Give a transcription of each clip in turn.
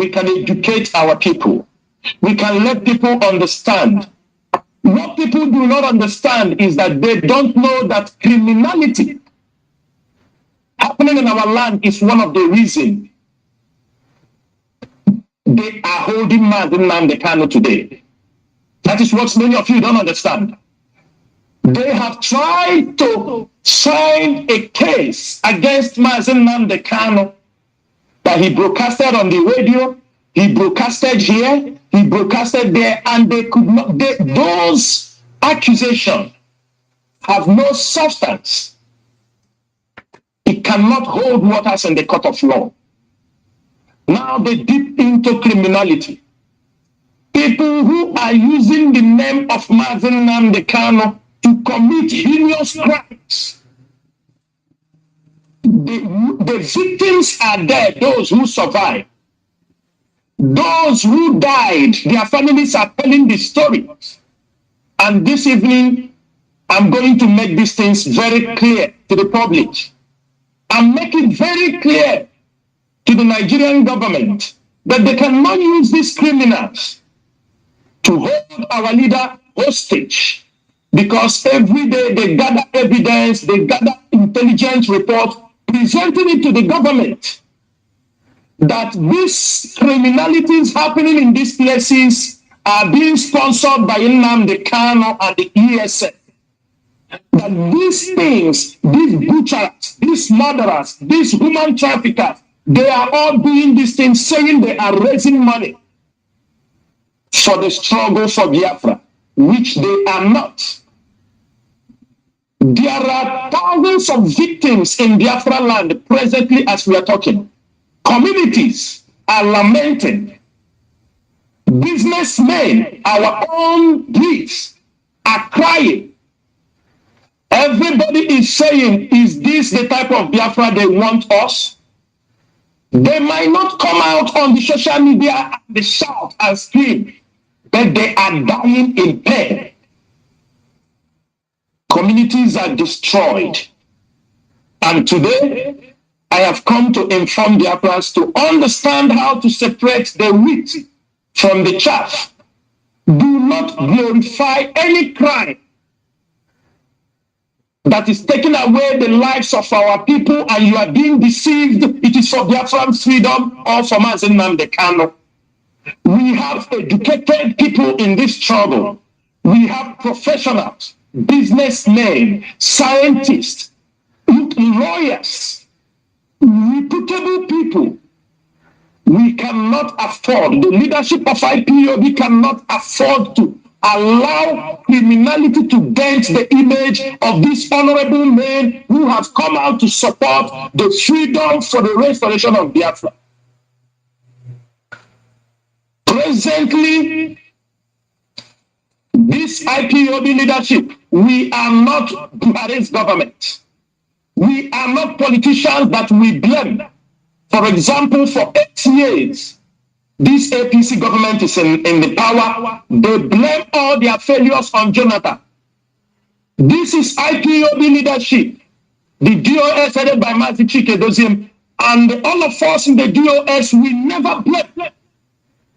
we can educate our people. We can let people understand. What people do not understand is that they don't know that criminality happening in our land is one of the reasons they are holding Mazi Nnamdi Kanu today. That is what many of you don't understand. They have tried to sign a case against Mazi Nnamdi Kanu that he broadcasted on the radio, he broadcasted here, he broadcasted there, and they could not, those accusations have no substance. It cannot hold waters in the court of law. Now they dip into criminality. People who are using the name of Mazi Nnamdi Kanu to commit heinous crimes. The victims are there, those who survived. Those who died, their families are telling the story. And this evening, I'm going to make these things very clear to the public. And make it very clear to the Nigerian government that they cannot use these criminals to hold our leader hostage, because every day they gather evidence, they gather intelligence report, presenting it to the government that these criminalities happening in these places are being sponsored by Nnamdi Kanu and the ESN. That these things, these butchers, these murderers, these human traffickers, they are all doing these things, saying they are raising money for the struggle for Biafra, which they are not. There are thousands of victims in Biafra land presently as we are talking. Communities are lamenting. Businessmen, our own Greeks, are crying. Everybody is saying, is this the type of Biafra they want us? They might not come out on the social media and shout and scream, but they are dying in pain. Communities are destroyed. And today, I have come to inform Biafrans to understand how to separate the wheat from the chaff. Do not glorify any crime that is taking away the lives of our people, and you are being deceived. It is for Biafran's freedom or for Mazi Nnamdi Kanu. We have educated people in this struggle. We have professionals, businessmen, scientists, lawyers, reputable people. We cannot afford, the leadership of IPOB cannot afford to allow criminality to dent the image of these honorable men who have come out to support the freedom for the restoration of Biafra. Presently, this IPOB leadership, we are not Buhari's government. We are not politicians that we blame. For example, for 8 years, this APC government is in the power. They blame all their failures on Jonathan. This is IPOB leadership. The DOS headed by Mazi Chike, and all of us in the DOS, we never blame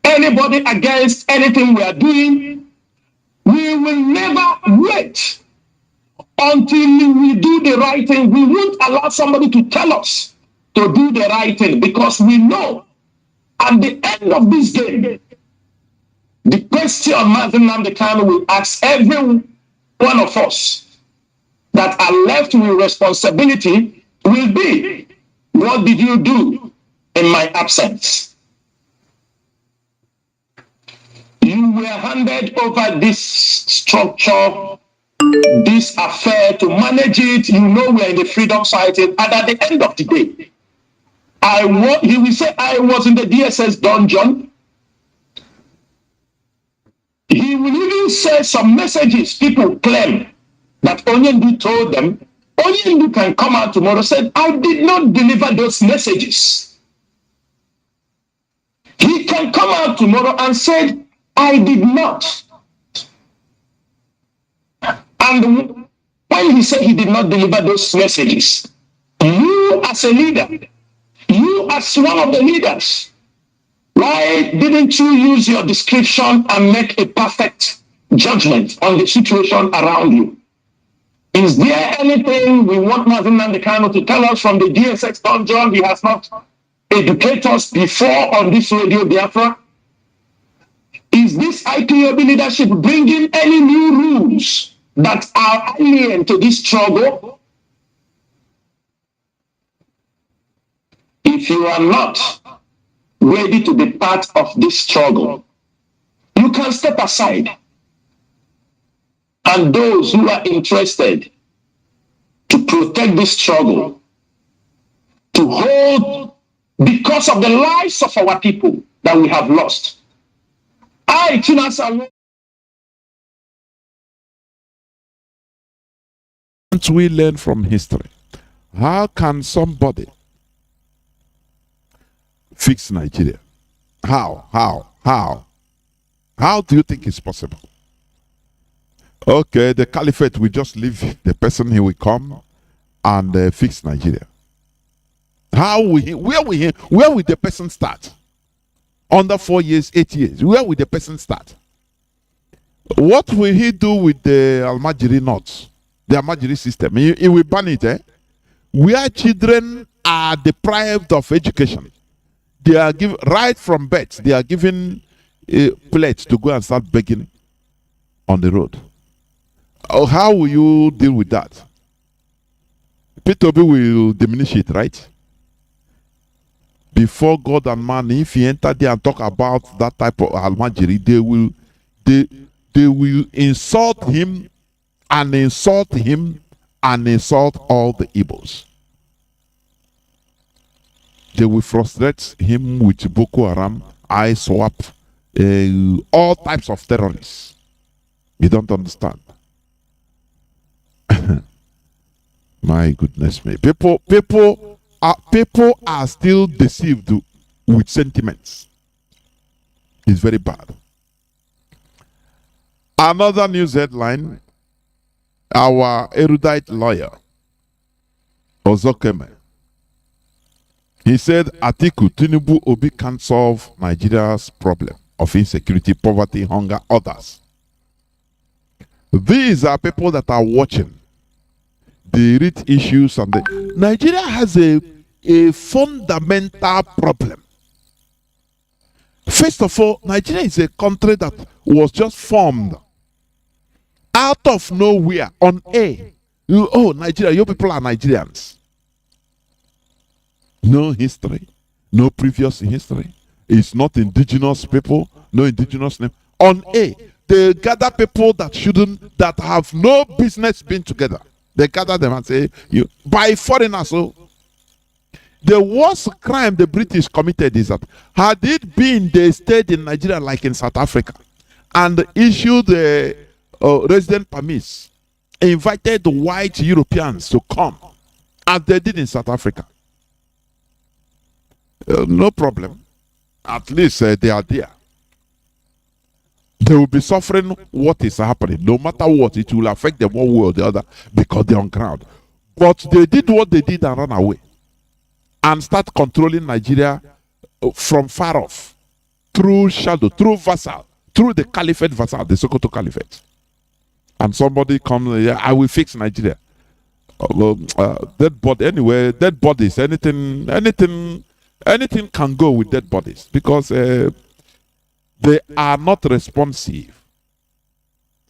anybody against anything we are doing. We will never wait until we do the right thing. We won't allow somebody to tell us to do the right thing, because we know at the end of this game, the question Mazi Nnamdi Kanu will ask every one of us that are left with responsibility will be, what did you do in my absence? You were handed over this structure, this affair, to manage it. You know we're in the freedom fighting, and at the end of the day, he will say, I was in the DSS dungeon. He will even say some messages people claim that Onyendu told them. Onyendu can come out tomorrow and say, I did not deliver those messages. He can come out tomorrow and say, I did not. And when he said he did not deliver those messages, you as a leader, you as one of the leaders, Why didn't you use your description and make a perfect judgment on the situation around you? Is there anything we want Mazi Kanu to tell us from the DSX dungeon he has not educated us before on this radio, Biafra? Is this IPOB leadership bringing any new rules that are alien to this struggle? If you are not ready to be part of this struggle, you can step aside. And those who are interested to protect this struggle, to hold, because of the lives of our people that we have lost. Once we learn from history, how can somebody fix Nigeria? How do you think it's possible? Okay, the caliphate will just leave the person, he will come and fix Nigeria. Where will the person start? Under 4 years, 8 years, where will the person start? What will he do with the Almajiri knots, the Almajiri system? He will ban it, eh? Where children are deprived of education. They are given, right from birth, they are given plates to go and start begging on the road. Oh, how will you deal with that? P2B will diminish it, right? Before God and man, if he enter there and talk about that type of Almajiri, they will insult him and insult him and insult all the Igbos. They will frustrate him with Boko Haram, ISWAP, all types of terrorists. You don't understand. My goodness me. People are still deceived with sentiments. It's very bad. Another news headline, our erudite lawyer, Ozokeme, he said Atiku Tinubu Obi can't solve Nigeria's problem of insecurity, poverty, hunger, others. These are people that are watching. They read issues and Nigeria has a fundamental problem. First of all, Nigeria is a country that was just formed out of nowhere on air. Oh, Nigeria, you people are Nigerians. No history, no previous history. It's not indigenous people, no indigenous name. On air, they gather people that have no business being together. They gather them and say, you by foreigners. So the worst crime the British committed is that had it been they stayed in Nigeria like in South Africa and issued resident permits, invited the white Europeans to come as they did in South Africa, no problem. At least they are there. They will be suffering what is happening. No matter what, it will affect them one way or the other because they're on ground. But they did what they did and ran away and start controlling Nigeria from far off, through shadow, through vassal, through the caliphate vassal, the Sokoto caliphate. And somebody comes, yeah, I will fix Nigeria. Dead body, anyway, dead bodies, anything can go with dead bodies because they are not responsive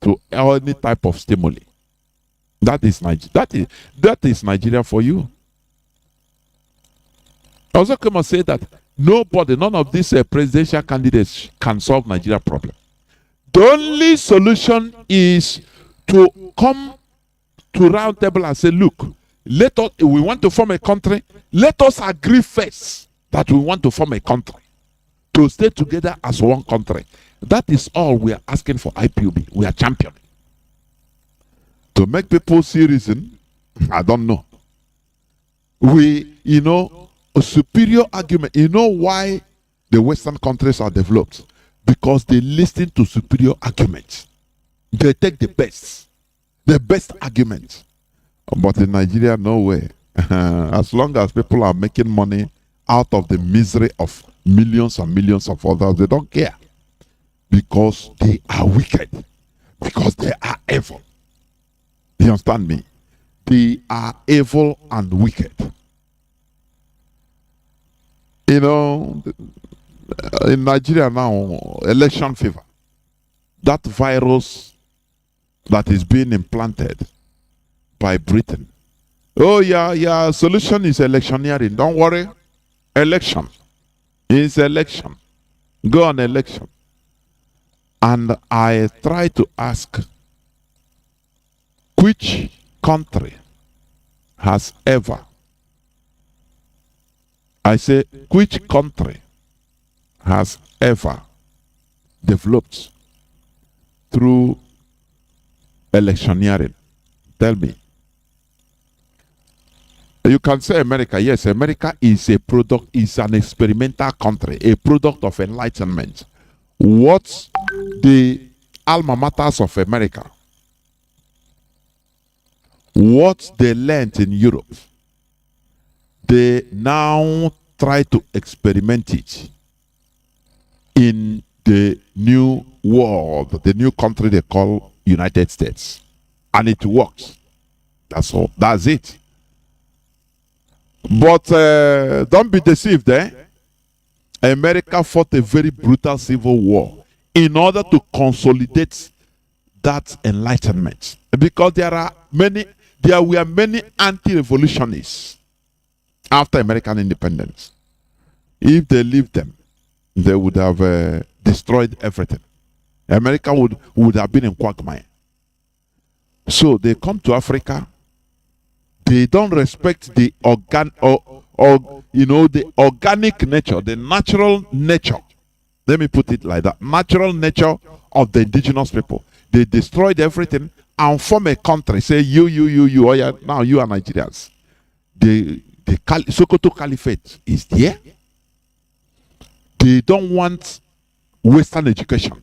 to any type of stimuli. That is Nigeria for you. I also come and say that none of these presidential candidates can solve Nigeria problem. The only solution is to come to round table and say, look, we want to form a country. Let us agree first that we want to form a country, to stay together as one country. That is all we are asking for IPOB. We are championing. To make people see reason, I don't know. A superior argument. You know why the Western countries are developed? Because they listen to superior arguments. They take the best arguments. But in Nigeria, no way. As long as people are making money out of the misery of millions and millions of others. They don't care because they are wicked, because they are evil. You understand me? They are evil and wicked. You know, in Nigeria now, election fever, that virus that is being implanted by Britain. Oh yeah, solution is electioneering. Don't worry. Election is election. Go on election. And I try to ask, which country has ever, I say, which country has ever developed through electioneering? Tell me. You can say America. Yes, America is a product, is an experimental country, a product of enlightenment. What the alma maters of America, what they learned in Europe, they now try to experiment it in the new world, the new country they call United States. And it works. That's all. That's it. But don't be deceived, eh? America fought a very brutal civil war in order to consolidate that enlightenment. Because there were many anti-revolutionists after American independence. If they leave them, they would have destroyed everything. America would have been in quagmire. So they come to Africa. They don't respect the the organic nature, the natural nature. Let me put it like that: natural nature of the indigenous people. They destroyed everything and form a country. Say you. Oh yeah, now you are Nigerians. The Sokoto Caliphate is there. They don't want Western education.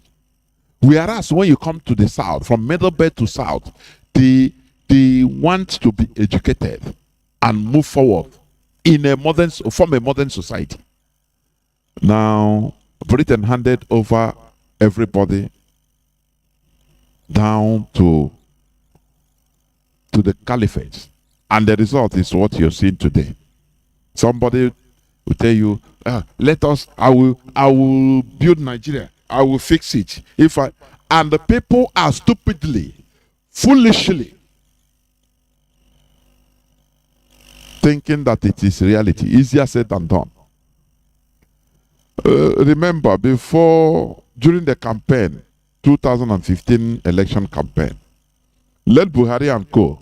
Whereas when you come to the South, from Middle Belt to South, they want to be educated and move forward in form a modern society. Now, Britain handed over everybody down to the caliphate, and the result is what you're seeing today. Somebody will tell you, I will build Nigeria, I will fix it. And the people are stupidly, foolishly thinking that it is reality. Easier said than done. Remember, during the campaign, 2015 election campaign, led Buhari and co.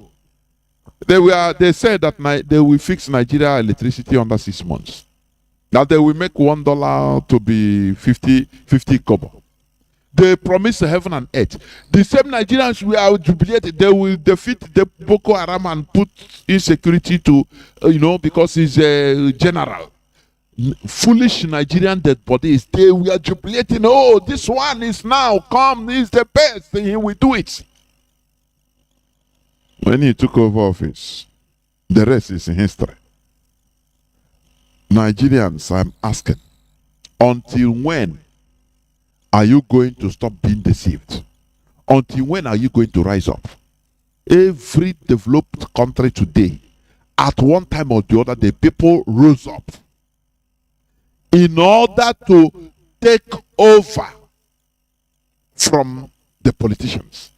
They said that they will fix Nigeria electricity under 6 months. Now they will make $1 to be 50 kobo. They promise heaven and earth. The same Nigerians we are jubilated, they will defeat the Boko Haram and put insecurity to, because he's a general. Foolish Nigerian dead bodies, they were jubilating. Oh, this one is now come, he's the best, and he will do it. When he took over office, the rest is in history. Nigerians, I'm asking, until when are you going to stop being deceived? Until when are you going to rise up? Every developed country today, at one time or the other, the people rose up in order to take over from the politicians.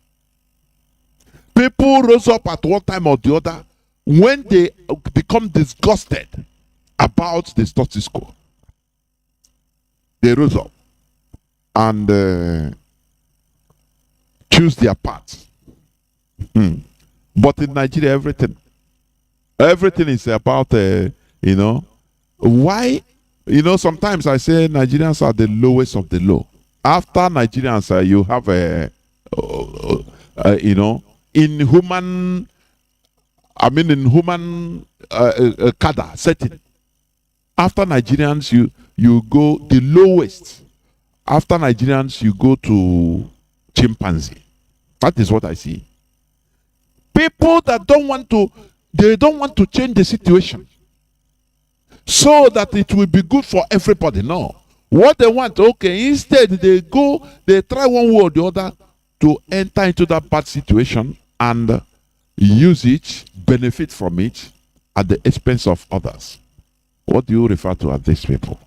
People rose up at one time or the other when they become disgusted about the status quo. They rose up and choose their path. But in Nigeria, everything is about, why? Sometimes I say Nigerians are the lowest of the low. After Nigerians, you have in human cadre setting. After Nigerians, you go the lowest. After Nigerians, you go to chimpanzee. That is what I see. People that don't want to change the situation. so that it will be good for everybody. No. What they want, okay, instead they try one way or the other to enter into that bad situation and use it, benefit from it at the expense of others. What do you refer to as these people?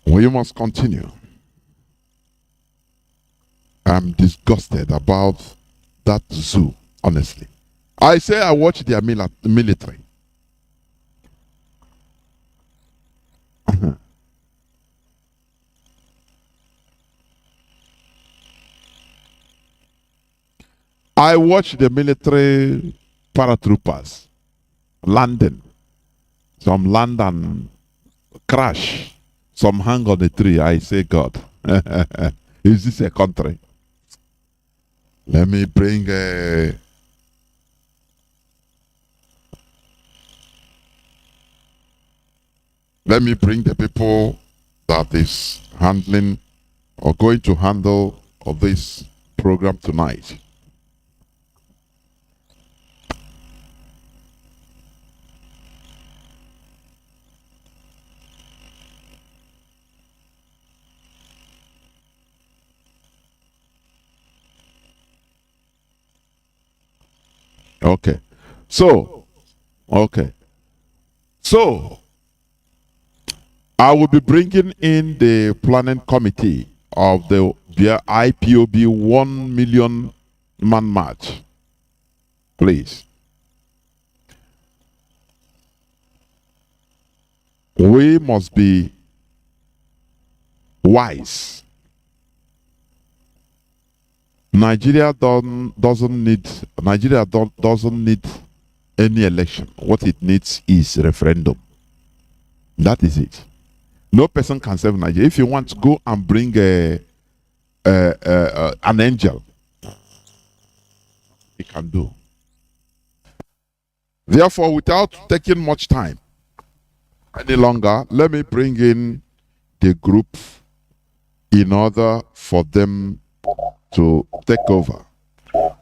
We must continue. I'm disgusted about that zoo, honestly. I say I watch their military. I watch the military paratroopers landing. Some land and crash. Some hang on the tree. I say, God, is this a country? Let me bring the people that is handling or going to handle of this program tonight. Okay. So, I will be bringing in the planning committee of the IPOB 1 million man march. Please. We must be wise. Nigeria doesn't need any election. What it needs is referendum. That is it. No person can save Nigeria. If you want to go and bring an angel, he can do. Therefore, without taking much time any longer, let me bring in the group in order for them to take over.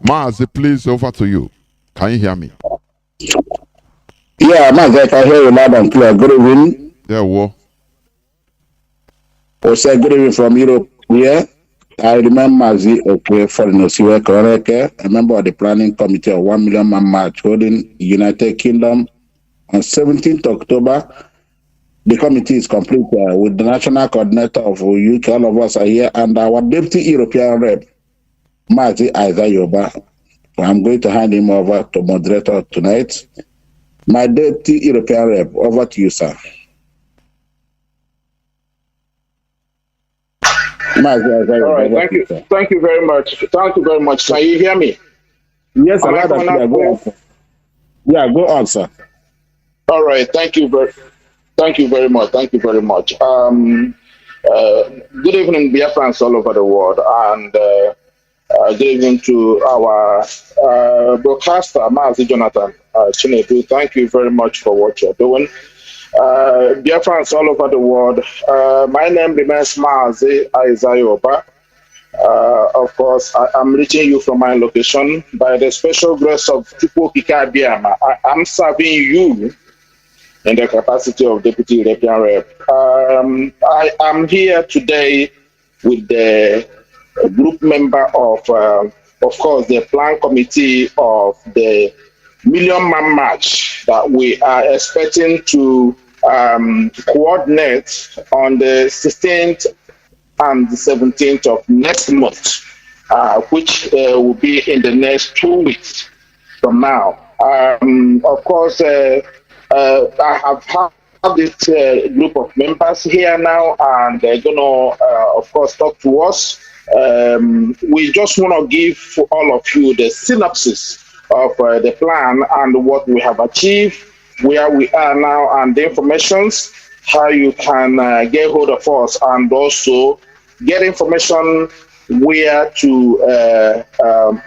Mazi, please, over to you. Can you hear me? Yeah, Mazi, I can hear you loud and clear. Good evening. Yeah, well. Also, good evening from Europe. Yeah, I remember Mazi, okay, foreigners, a member of the planning committee of 1 million man march holding United Kingdom on 17th October. The committee is complete with the national coordinator of UK. All of us are here, and our deputy European rep, Mazi Yoba. I'm going to hand him over to moderator tonight. My deputy European rep, over to you, sir. Mazi, all right, thank you. Thank you very much. Thank you very much. Can you hear me? Yes, sir. Yeah, go on, sir. All right, thank you very much. Thank you very much. Good evening, Biafrans all over the world, and good evening to our broadcaster, Mazi Jonathan Chinedu. Thank you very much for what you're doing. Biafrans all over the world. My name remains Mazi Yoba. Of course, I'm reaching you from my location. By the special grace of Chukwu Okike Abiyama, I'm serving you in the capacity of Deputy European Rep. I am here today with the group member of course, the plan committee of the Million Man March that we are expecting to coordinate on the 16th and the 17th of next month, which will be in the next 2 weeks from now. Of course, I have had this group of members here now, and they're going to, of course, talk to us. We just want to give all of you the synopsis of the plan and what we have achieved, where we are now, and the informations, how you can get hold of us, and also get information where to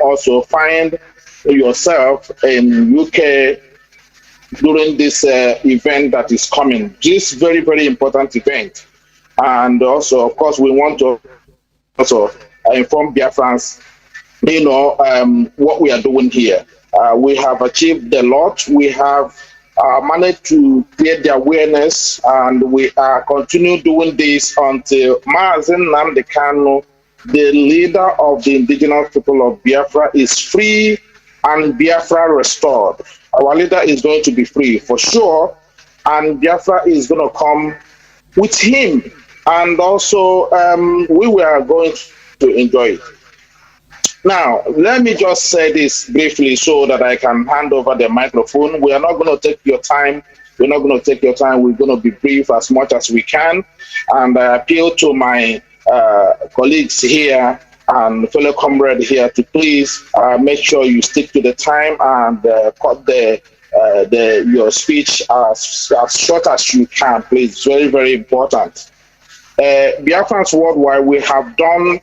also find yourself in UK during this event that is coming. This very, very important event. And also, of course, we want to also inform Biafrans, what we are doing here. We have achieved a lot. We have managed to create the awareness, and we are continue doing this until Mazi Nnamdi Kanu, the leader of the indigenous people of Biafra, is free and Biafra restored. Our leader is going to be free for sure, and Biafra is going to come with him, and also we were going to enjoy it. Now, let me just say this briefly so that I can hand over the microphone. We are not going to take your time. We're not going to take your time. We're going to be brief as much as we can. And I appeal to my colleagues here and fellow comrade here to please make sure you stick to the time and cut your speech as short as you can, please. Very, very important. Biafrans worldwide, we have done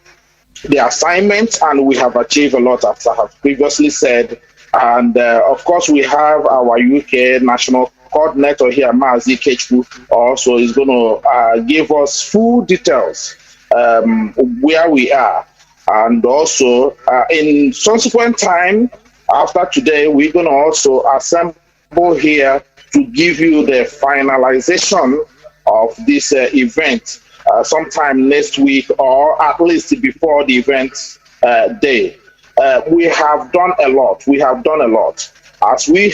the assignment and we have achieved a lot, as I have previously said. And of course, we have our UK national coordinator here, Mazi Kechku, also is going to give us full details where we are. And also, in subsequent time, after today, we're going to also assemble here to give you the finalization of this event sometime next week, or at least before the event day. We have done a lot. We have done a lot. As we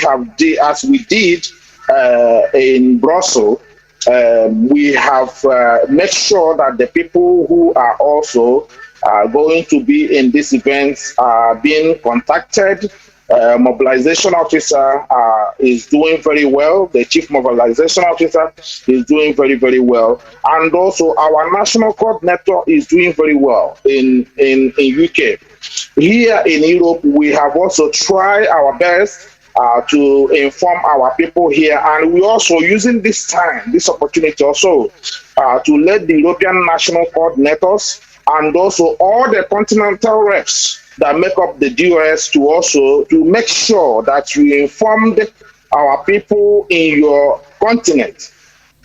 did in Brussels, we have made sure that the people who are also going to be in this event are being contacted. Mobilization officer is doing very well. The chief mobilization officer is doing very, very well. And also our national coordinator is doing very well in UK. Here in Europe, we have also tried our best to inform our people here. And we're also using this time, this opportunity also to let the European national coordinators and also all the continental reps that make up the DOS to make sure that you informed our people in your continent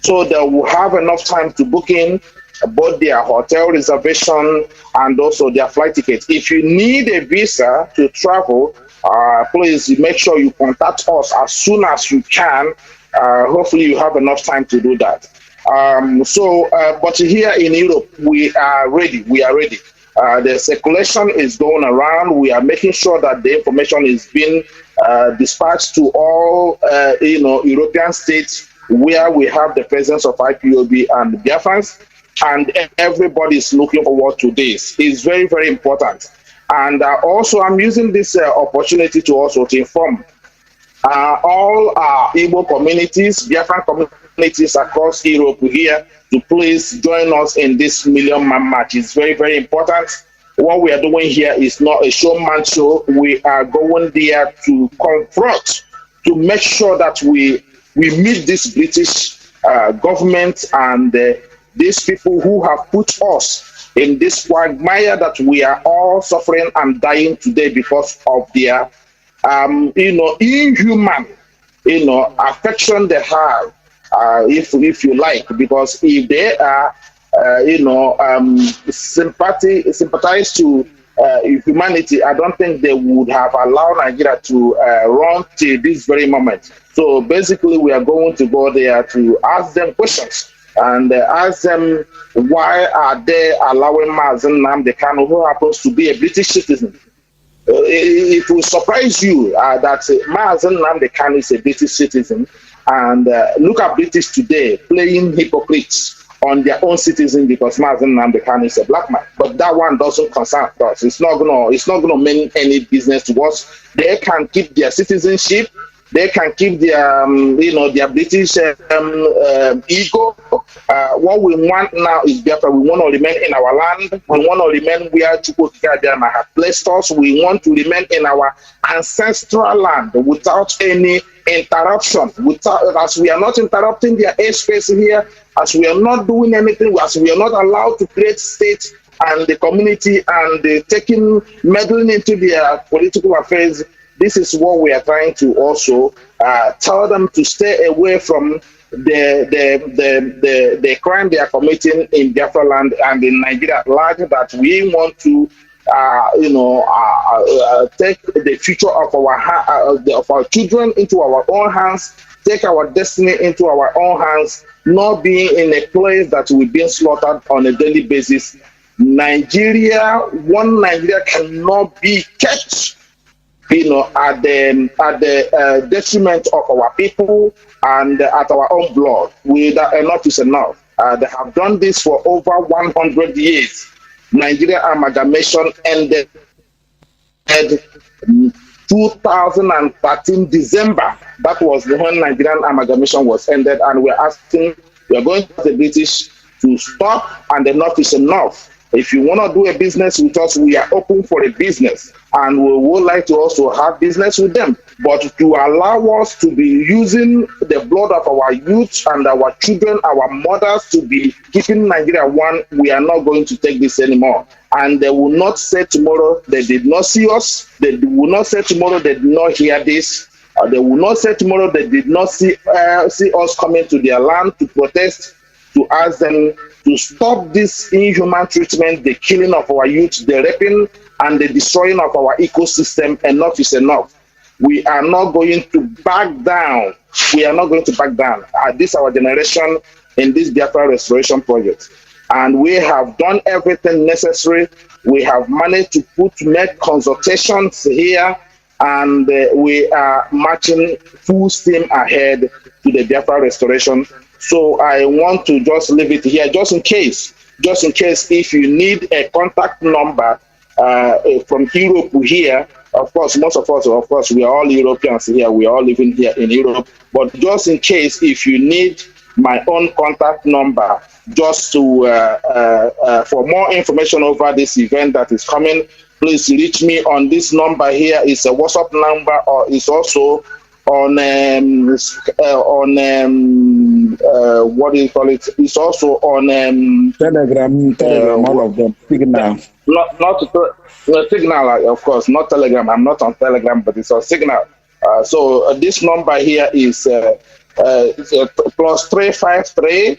so that we'll have enough time to book in both their hotel reservation and also their flight tickets. If you need a visa to travel, please make sure you contact us as soon as you can. Hopefully you have enough time to do that. But here in Europe, we are ready. We are ready. The circulation is going around. We are making sure that the information is being dispatched to all European states where we have the presence of IPOB and Biafrans, and everybody is looking forward to this. It's very, very important. And also, I'm using this opportunity to also inform all our Igbo communities, Biafran communities across Europe here, to please join us in this million-man march. It's very, very important. What we are doing here is not a showman show. We are going there to confront, to make sure that we meet this British government and these people who have put us in this quagmire that we are all suffering and dying today because of their inhuman affection they have. If you like, because if they are, sympathize to humanity, I don't think they would have allowed Nigeria to run till this very moment. So basically, we are going to go there to ask them questions and ask them why are they allowing Mazi Nnamdi Kanu, who happens to be a British citizen. It will surprise you that Mazi Nnamdi Kanu is a British citizen. And look at British today playing hypocrites on their own citizens because Mazi Nnamdi Kanu is a black man. But that one doesn't concern us. It's not gonna mean any business to us. They can keep their citizenship. They can keep their their British ego. What we want now is Biafra. We want to remain in our land. We want to remain where Chukwuka has placed us. We want to remain in our ancestral land without any interruption. As we are not interrupting their airspace here, as we are not doing anything, as we are not allowed to create state and the community and meddling into their political affairs. This is what we are trying to also tell them to stay away from the crime they are committing in Biafra land and in Nigeria at large, that we want to take the future of our children into our own hands take our destiny into our own hands, not being in a place that we're being slaughtered on a daily basis. One Nigeria cannot be kept, at the detriment of our people and at our own blood. Enough is enough. They have done this for over 100 years. Nigeria amalgamation ended 2013 December. That was when Nigerian amalgamation was ended, and we are going to the British to stop, and enough is enough. If you want to do a business with us, we are open for a business, and we would like to also have business with them. But to allow us to be using the blood of our youth and our children, our mothers, to be keeping Nigeria one, we are not going to take this anymore. And they will not say tomorrow they did not see us. They will not say tomorrow they did not hear this. They will not say tomorrow they did not see us coming to their land to protest, to ask them to stop this inhuman treatment, the killing of our youth, the raping, and the destroying of our ecosystem. Enough is enough. We are not going to back down. We are not going to back down. This our generation in this Biafra restoration project. And we have done everything necessary. We have managed to make consultations here, and we are marching full steam ahead to the Biafra restoration. So I want to just leave it here, just in case if you need a contact number from Europe here. Of course, most of us, we are all Europeans here. We are all living here in Europe. But just in case, if you need my own contact number, just to for more information over this event that is coming, please reach me on this number here. It's a WhatsApp number, or it's also on what do you call it? It's also on Telegram, all of them. Signal. Not Signal, of course, not Telegram. I'm not on Telegram, but it's on Signal. So this number here is plus 353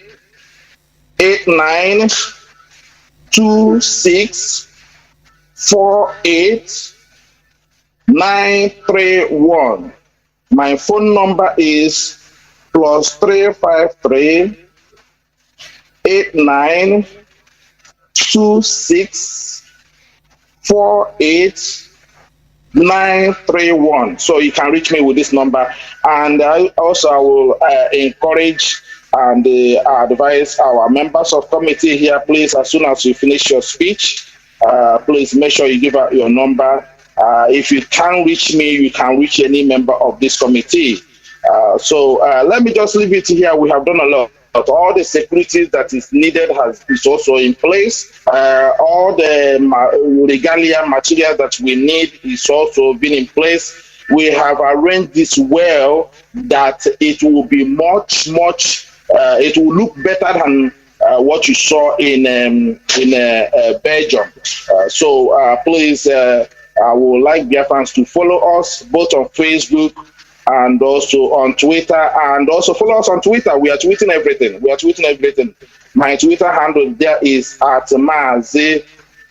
89 26 48 931. My phone number is plus 353 89 26 48 931. So you can reach me with this number, and I will encourage and advise our members of committee here, please, as soon as you finish your speech, please make sure you give out your number. If you can't reach me, you can reach any member of this committee. So let me just leave it here. We have done a lot. All the security that is needed is also in place. All the regalia material that we need is also been in place. We have arranged this well that it will be much, it will look better than what you saw in Belgium. So please, I would like Biafrans to follow us both on Facebook and also on Twitter, and also follow us on Twitter. We are tweeting everything. My Twitter handle there is at Mazi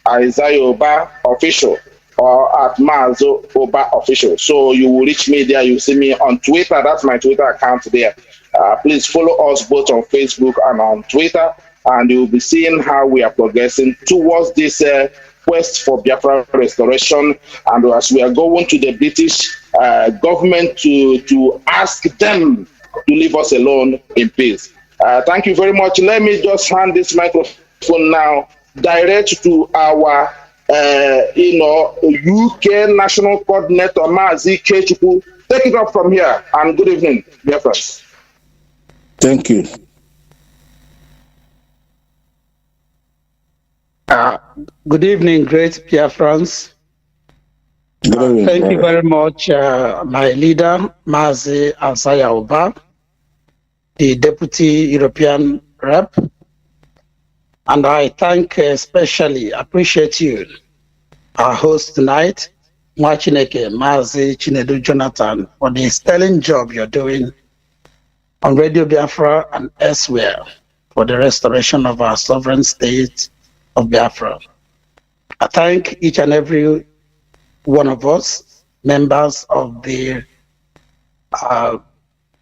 Oba official, or at Mazi Oba official. So you will reach me there. You see me on Twitter. That's my Twitter account there. Please follow us both on Facebook and on Twitter, and you'll be seeing how we are progressing towards this quest for Biafra restoration, and as we are going to the British government to ask them to leave us alone in peace. Thank you very much. Let me just hand this microphone now direct to our UK National Coordinator Mazi Kechukwu. Take it up from here, and good evening, dear friends. Thank you. Good evening, great Biafrans. Thank you very much, my leader, Mazi Oba, the Deputy European Rep. And I especially appreciate you, our host tonight, Mwachineke Mazi Chinedu Jonathan, for the sterling job you're doing on Radio Biafra and elsewhere for the restoration of our sovereign state of Biafra. I thank each and every one of us, members of the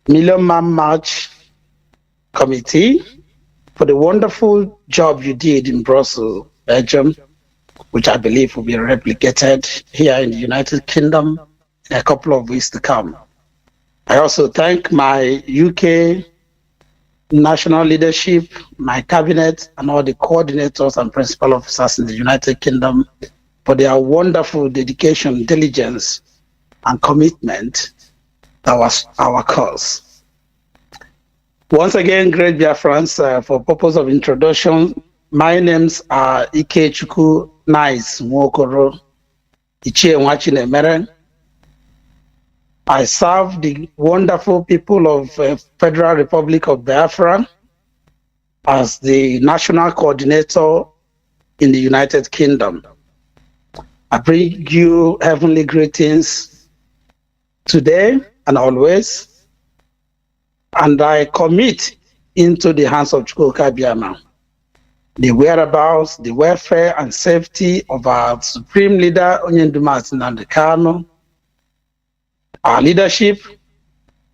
Million Man March Committee for the wonderful job you did in Brussels, Belgium, which I believe will be replicated here in the United Kingdom in a couple of weeks to come. I also thank my UK national leadership, my cabinet, and all the coordinators and principal officers in the United Kingdom for their wonderful dedication, diligence, and commitment that was our cause. Once again, great Biafrans, for purpose of introduction, my names are Ikechukwu Nice Nwokoro, Ichie Nwachinemere. I serve the wonderful people of Federal Republic of Biafra as the national coordinator in the United Kingdom. I bring you heavenly greetings today and always, and I commit into the hands of Chukwuka Biama the whereabouts, the welfare and safety of our Supreme Leader, Nnamdi Kanu, our leadership,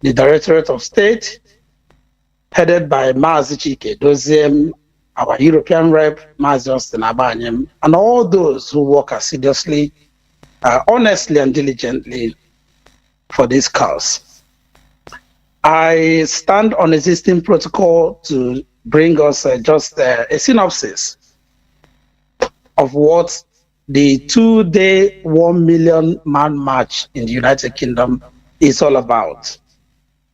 the Directorate of State, headed by Mazi Doziem, our European rep, Mazi Austin Abanyem, and all those who work assiduously, honestly and diligently for this cause. I stand on existing protocol to bring us just a synopsis of what the 2-day 1 million man march in the United Kingdom is all about.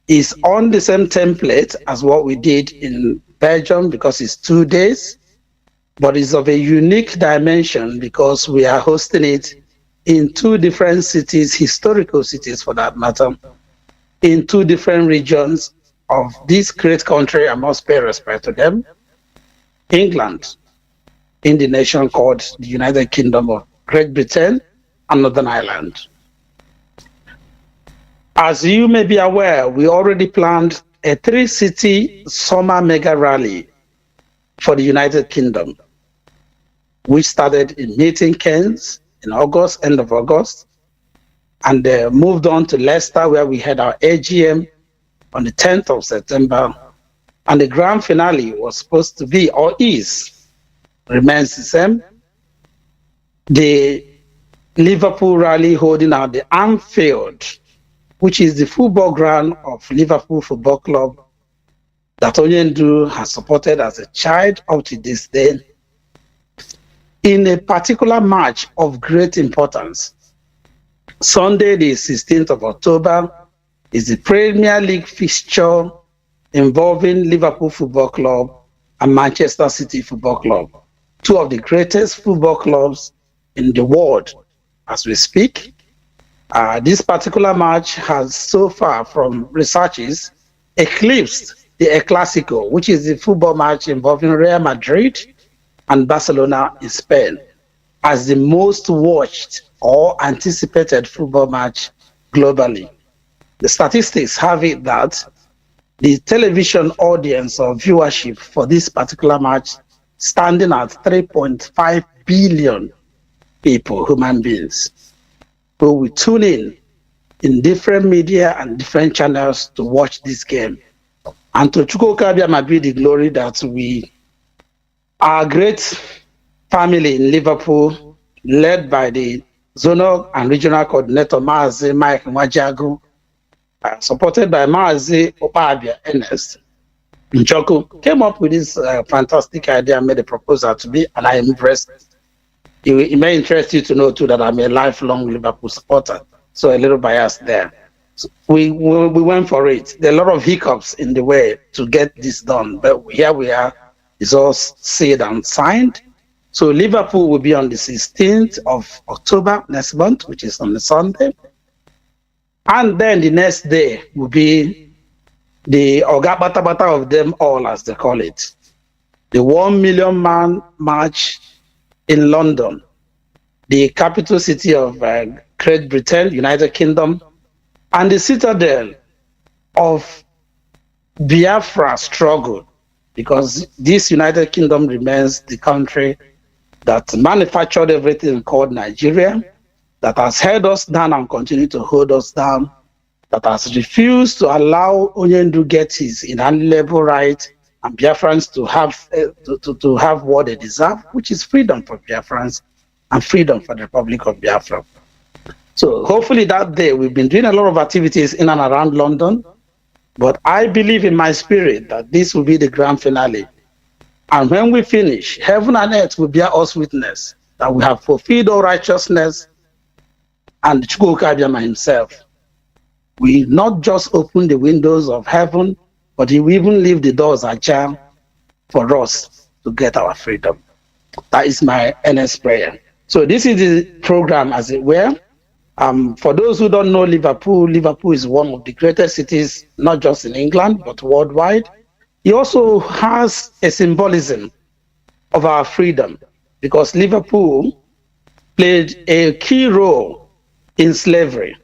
It's on the same template as what we did in Belgium because it's 2 days, but it's of a unique dimension because we are hosting it in 2 different cities, historical cities for that matter, in 2 different regions of this great country. I must pay respect to them. England, in the nation called the United Kingdom of Great Britain and Northern Ireland. As you may be aware, we already planned a 3-city summer mega rally for the United Kingdom, which started in Milton Keynes in August, end of August, and moved on to Leicester, where we had our AGM on the 10th of September. And the grand finale was supposed to be, or remains the same, the Liverpool rally holding out the Anfield, which is the football ground of Liverpool Football Club that Onyendu has supported as a child up to this day, in a particular match of great importance. Sunday, the 16th of October, is the Premier League fixture involving Liverpool Football Club and Manchester City Football Club, 2 of the greatest football clubs in the world as we speak. This particular match has so far, from researches, eclipsed the El Clasico, which is the football match involving Real Madrid and Barcelona in Spain, as the most watched or anticipated football match globally. The statistics have it that the television audience or viewership for this particular match standing at 3.5 billion people, human beings, who will tune in different media and different channels to watch this game. And to Chukwuka Biama be the glory that our great family in Liverpool, led by the zonal and regional coordinator Mazi Mike Nwajiagu, supported by Mazi Opabia Ernest Njoku, came up with this fantastic idea and made a proposal to me, and I embraced it. It may interest you to know too that I'm a lifelong Liverpool supporter, so a little bias there. So we went for it. There are a lot of hiccups in the way to get this done, but here we are. It's all sealed and signed. So Liverpool will be on the 16th of October next month, which is on the Sunday. And then the next day will be the Oga Bata Bata of them all, as they call it, the 1 million man march in London, the capital city of Great Britain, United Kingdom, and the citadel of Biafra struggle, because this United Kingdom remains the country that manufactured everything called Nigeria, that has held us down and continue to hold us down, that has refused to allow Onyendu get his inalienable right and Biafrans to have what they deserve, which is freedom for Biafrans and freedom for the Republic of Biafra. So hopefully that day, we've been doing a lot of activities in and around London, but I believe in my spirit that this will be the grand finale. And when we finish, heaven and earth will bear us witness that we have fulfilled all righteousness, and Chukwuka Abiyama himself will not just open the windows of heaven, but he will even leave the doors ajar for us to get our freedom. That is my earnest prayer. So this is the program, as it were. For those who don't know Liverpool, Liverpool is one of the greatest cities, not just in England, but worldwide. It also has a symbolism of our freedom, because Liverpool played a key role in slavery.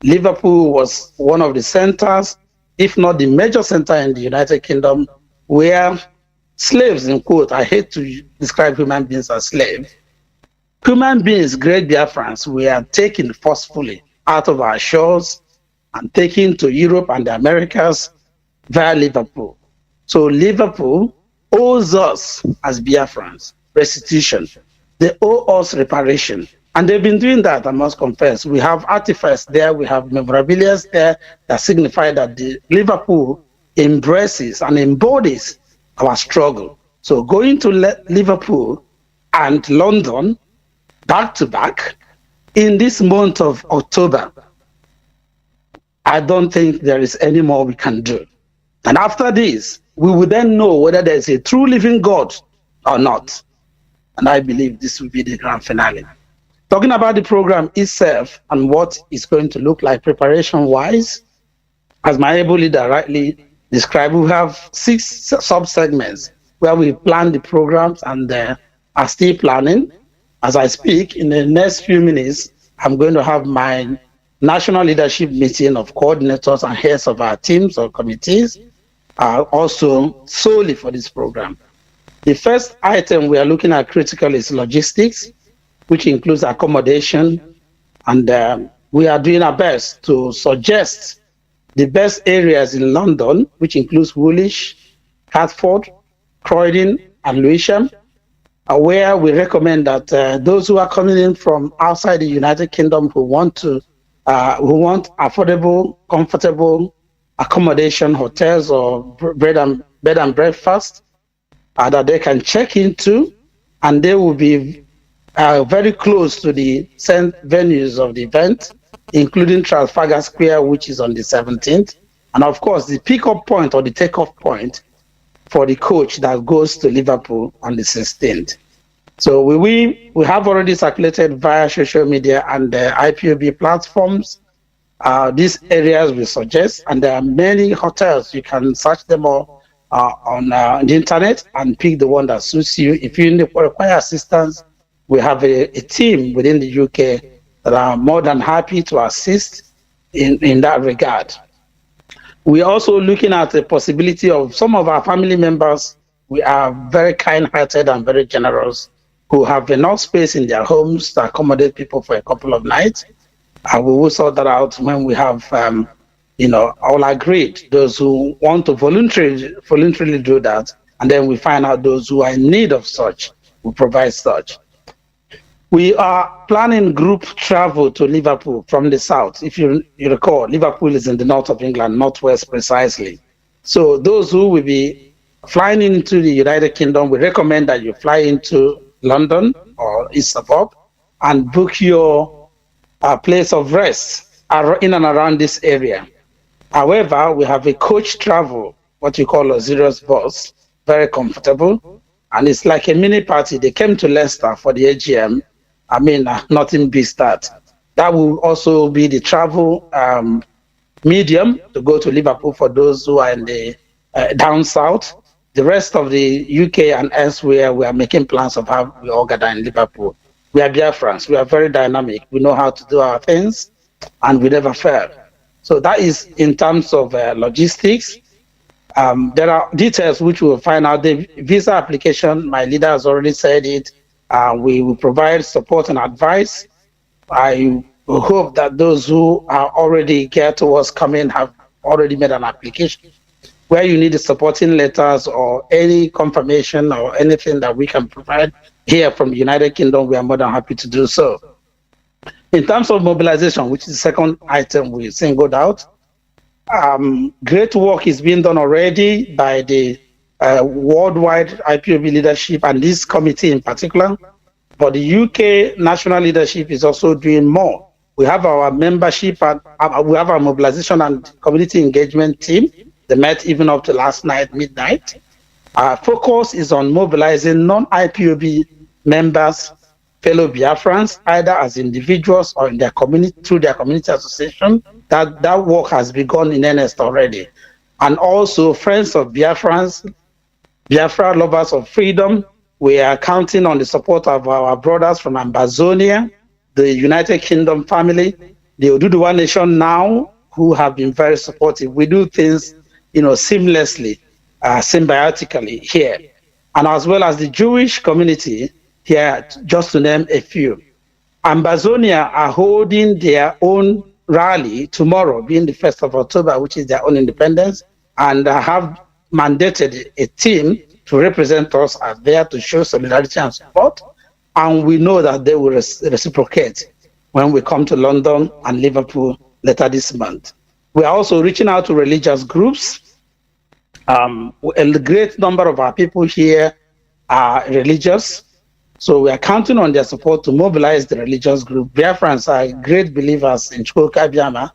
Liverpool was one of the centers, if not the major center in the United Kingdom, where slaves, in quote, I hate to describe human beings as slaves, human beings, great Biafrans, were taken forcefully out of our shores and taken to Europe and the Americas via Liverpool. So Liverpool owes us as Biafrans restitution. They owe us reparation. And they've been doing that, I must confess. We have artifacts there, we have memorabilia there that signify that the Liverpool embraces and embodies our struggle. So going to Liverpool and London back to back in this month of October, I don't think there is any more we can do. And after this, we will then know whether there's a true living God or not. And I believe this will be the grand finale. Talking about the program itself and what it's going to look like preparation-wise, as my able leader rightly described, we have 6 sub-segments where we plan the programs and are still planning. As I speak, in the next few minutes, I'm going to have my national leadership meeting of coordinators and heads of our teams or committees, also solely for this program. The first item we are looking at critical is logistics, which includes accommodation, and we are doing our best to suggest the best areas in London, which includes Woolwich, Hertford, Croydon, and Lewisham, where we recommend that those who are coming in from outside the United Kingdom who want affordable, comfortable accommodation, hotels, or bed and breakfast that they can check into, and they will be very close to the venues of the event, including Trafalgar Square, which is on the 17th, and of course the pick-up point or the take-off point for the coach that goes to Liverpool on the 16th. So we have already circulated via social media and the IPOB platforms these areas we suggest, and there are many hotels. You can search them all on the internet and pick the one that suits you. If you require assistance, we have a team within the UK that are more than happy to assist in that regard. We are also looking at the possibility of some of our family members. We are very kind-hearted and very generous, who have enough space in their homes to accommodate people for a couple of nights. We will sort that out when we have, all agreed, those who want to voluntarily do that, and then we find out those who are in need of such, we provide such. We are planning group travel to Liverpool from the south. If you recall, Liverpool is in the north of England, northwest precisely. So those who will be flying into the United Kingdom, we recommend that you fly into London or its suburb and book your place of rest in and around this area. However, we have a coach travel, what you call a luxurious bus, very comfortable, and it's like a mini party. They came to Leicester for the AGM. I mean, nothing beats that. That will also be the travel medium to go to Liverpool for those who are in the down south. The rest of the UK and elsewhere, we are making plans of how we all gather in Liverpool. We are Biafrans. We are very dynamic. We know how to do our things, and we never fail. So that is in terms of logistics. There are details which we will find out. The visa application, my leader has already said it. We will provide support and advice. I We hope that those who are already geared towards coming have already made an application. Where you need the supporting letters or any confirmation or anything that we can provide here from the United Kingdom, we are more than happy to do so. In terms of mobilization, which is the second item we singled out, great work is being done already by the worldwide IPOB leadership and this committee in particular. But the UK national leadership is also doing more. We have our membership and we have our mobilization and community engagement team. They met even up to last night, midnight. Our focus is on mobilizing non-IPOB members, fellow Biafrans, either as individuals or in their community through their community association. That work has begun in earnest already. And also friends of Biafrans, Biafra lovers of freedom. We are counting on the support of our brothers from Amazonia, the United Kingdom family, the Oduduwa Nation now, who have been very supportive. We do things, seamlessly, symbiotically here. And as well as the Jewish community here, just to name a few. Amazonia are holding their own rally tomorrow, being the 1st of October, which is their own independence, and have mandated a team to represent us as there to show solidarity and support. And we know that they will reciprocate when we come to London and Liverpool later this month. We are also reaching out to religious groups. A great number of our people here are religious. So we are counting on their support to mobilize the religious group. Biafrans are great believers in Chukwuka,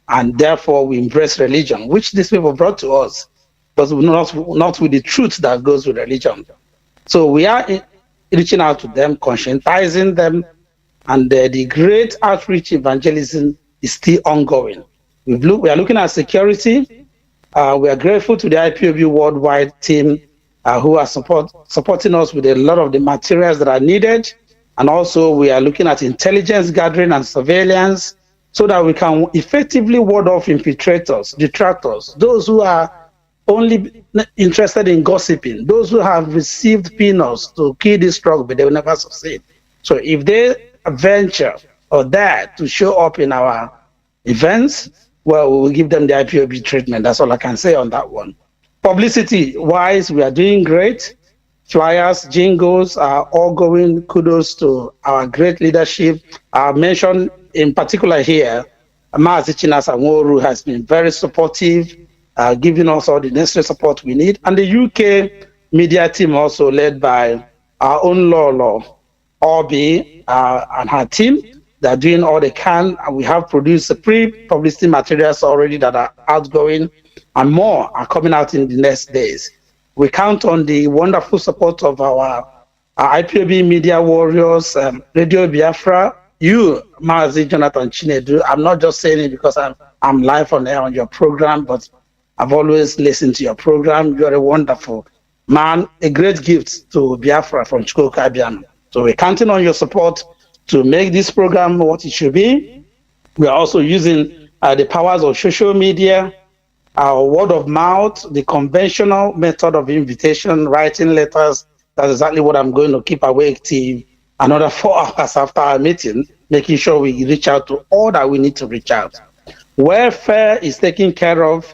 and therefore we embrace religion, which these people brought to us, but not with the truth that goes with religion. So we are reaching out to them, conscientizing them, and the great outreach evangelism is still ongoing. We are looking at security. We are grateful to the IPOB worldwide team who are supporting us with a lot of the materials that are needed. And also we are looking at intelligence gathering and surveillance so that we can effectively ward off infiltrators, detractors, those who are only interested in gossiping, those who have received peanuts to kill this struggle, but they will never succeed. So if they venture or dare to show up in our events, well, we will give them the IPOB treatment. That's all I can say on that one. Publicity-wise, we are doing great. Flyers, jingles are all going. Kudos to our great leadership. I mentioned in particular here, Mazi Chinasa has been very supportive, giving us all the necessary support we need. And the UK media team also led by our own Lolo, Obi, and her team. They're doing all they can. And we have produced the pre-publicity materials already that are outgoing, and more are coming out in the next days. We count on the wonderful support of our IPOB media warriors, Radio Biafra, you, Mazi Jonathan Chinedu. I'm not just saying it because I'm live on air on your program, but I've always listened to your program. You're a wonderful man, a great gift to Biafra from Chukwuka. So we're counting on your support to make this program what it should be. We are also using the powers of social media, our word of mouth, the conventional method of invitation, writing letters. That's exactly what I'm going to keep awake till another 4 hours after our meeting, making sure we reach out to all that we need to reach out. Welfare is taken care of.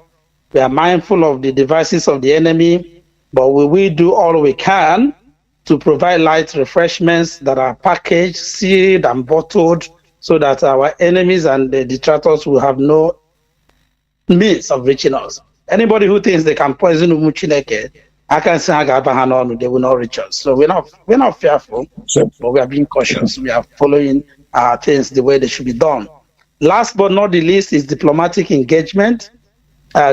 We are mindful of the devices of the enemy, but we will do all we can to provide light refreshments that are packaged, sealed, and bottled so that our enemies and the detractors will have no means of reaching us. Anybody who thinks they can poison Umuchineke, I can say they will not reach us. So we're not fearful, but we are being cautious. We are following things the way they should be done. Last but not the least is diplomatic engagement.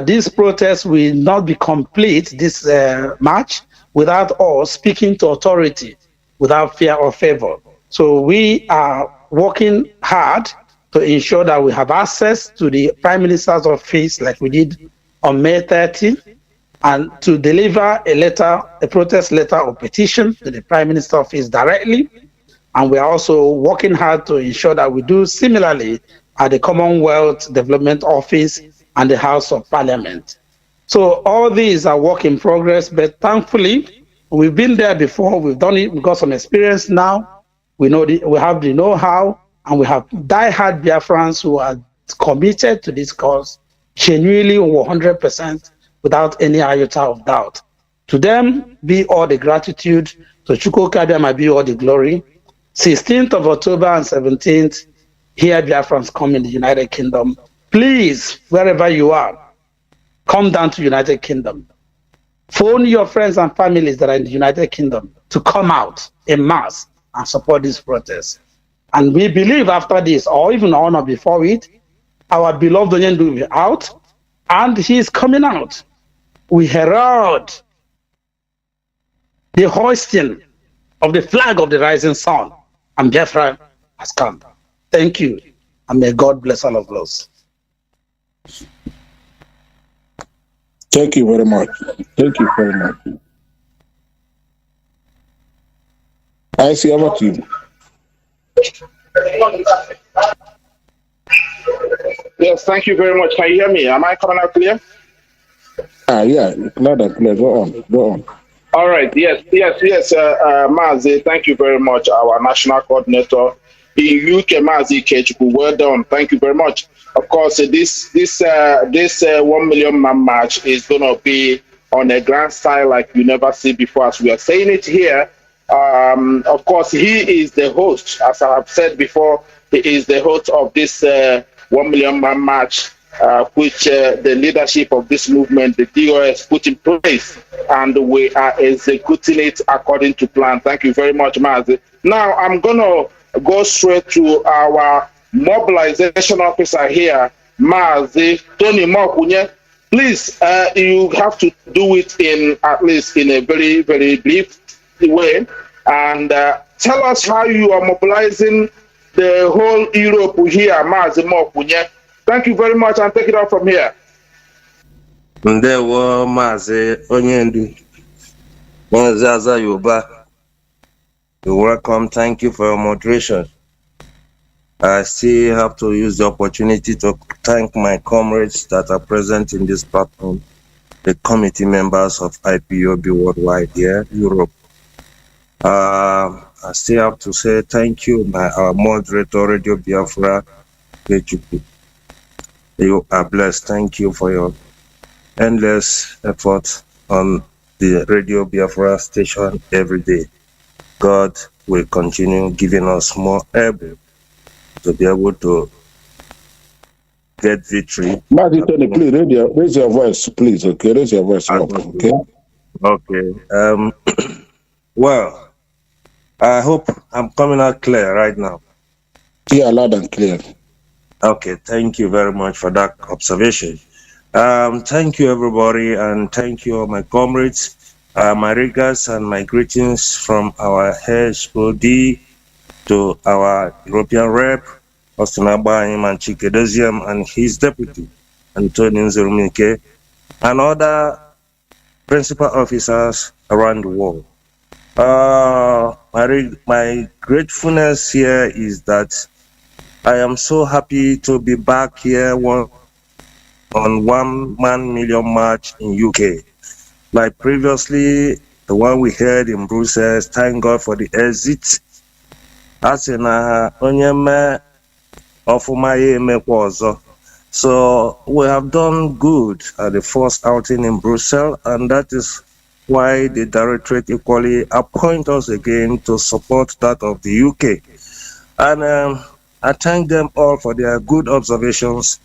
This protest will not be complete, this march, without us speaking to authority, without fear or favor. So we are working hard to ensure that we have access to the Prime Minister's office like we did on May 30, and to deliver a protest letter or petition to the Prime Minister's office directly. And we are also working hard to ensure that we do similarly at the Commonwealth Development Office and the House of Parliament. So all these are work in progress, but thankfully, we've been there before, we've done it, we've got some experience now. We know we have the know-how, And we have die-hard Biafrans who are committed to this cause, genuinely 100% without any iota of doubt. To them be all the gratitude, to Chukwu Kabiama be all the glory. 16th of October and 17th, here Biafrans come in the United Kingdom. Please, wherever you are, come down to United Kingdom. Phone your friends and families that are in the United Kingdom to come out en masse and support this protest. And we believe after this, or even on or before it, our beloved Onyendu will be out, and he is coming out. We herald the hoisting of the flag of the rising sun, and Biafra has come. Thank you, and may God bless all of us. Thank you very much. Thank you very much. I see over to you. Yes, thank you very much. Can you hear me? Am I coming out clear? Yeah, loud and clear. Go on. All right. Yes. Mazi, thank you very much. Our national coordinator in UK, Mazi Kechukwu. Well done. Thank you very much. Of course, this 1 million man march is going to be on a grand style like you never see before. As we are saying it here, of course, he is the host. As I have said before, he is the host of this 1 million man march, which the leadership of this movement, the DOS, put in place, and we are executing it according to plan. Thank you very much, Mazi. Now, I'm going to go straight to our mobilization officer here, Mazi Tony Mokunye. Please, you have to do it in at least in a very, very brief way, and tell us how you are mobilizing the whole Europe here, Mazi Mokunye. Thank you very much, and take it out from here. Ndewo Mazi Onyendu, Mazi Azayoba. You're welcome. Thank you for your moderation. I still have to use the opportunity to thank my comrades that are present in this platform, the committee members of IPOB Worldwide here, Europe. I still have to say thank you, our moderator, Radio Biafra, Kechukwu. You are blessed. Thank you for your endless effort on the Radio Biafra station every day. God will continue giving us more able to be able to get victory. Mazi Tony, please raise your voice, please. Okay, raise your voice up. Okay. Okay. Well, I hope I'm coming out clear right now. Yeah, loud and clear. Okay, thank you very much for that observation. Thank you, everybody, and thank you, my comrades. My regards and my greetings from our HOD to our European rep, Ostinaba Imanchikedozium, and his deputy, Antonio Nzerumike, and other principal officers around the world. My gratefulness here is that I am so happy to be back here on 1 million march in UK. Like previously, the one we heard in Brussels, thank God for the exit. So we have done good at the first outing in Brussels, and that is why the Directorate equally appoint us again to support that of the UK. And I thank them all for their good observations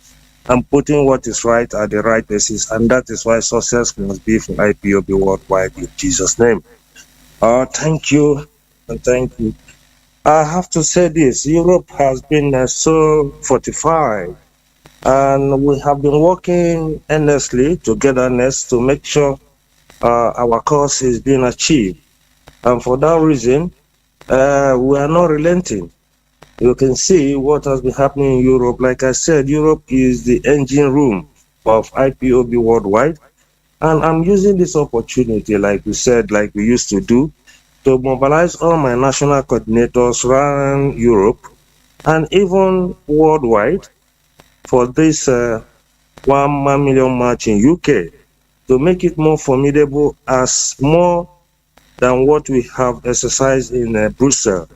and putting what is right at the right places, and that is why success must be for IPOB Worldwide in Jesus' name. Thank you, and thank you. I have to say this, Europe has been so fortified, and we have been working endlessly, togetherness, to make sure our cause is being achieved. And for that reason, we are not relenting. You can see what has been happening in Europe. Like I said, Europe is the engine room of IPOB Worldwide. And I'm using this opportunity, like we said, like we used to do, to mobilize all my national coordinators around Europe and even worldwide for this 1 million march in UK, to make it more formidable as more than what we have exercised in Brussels.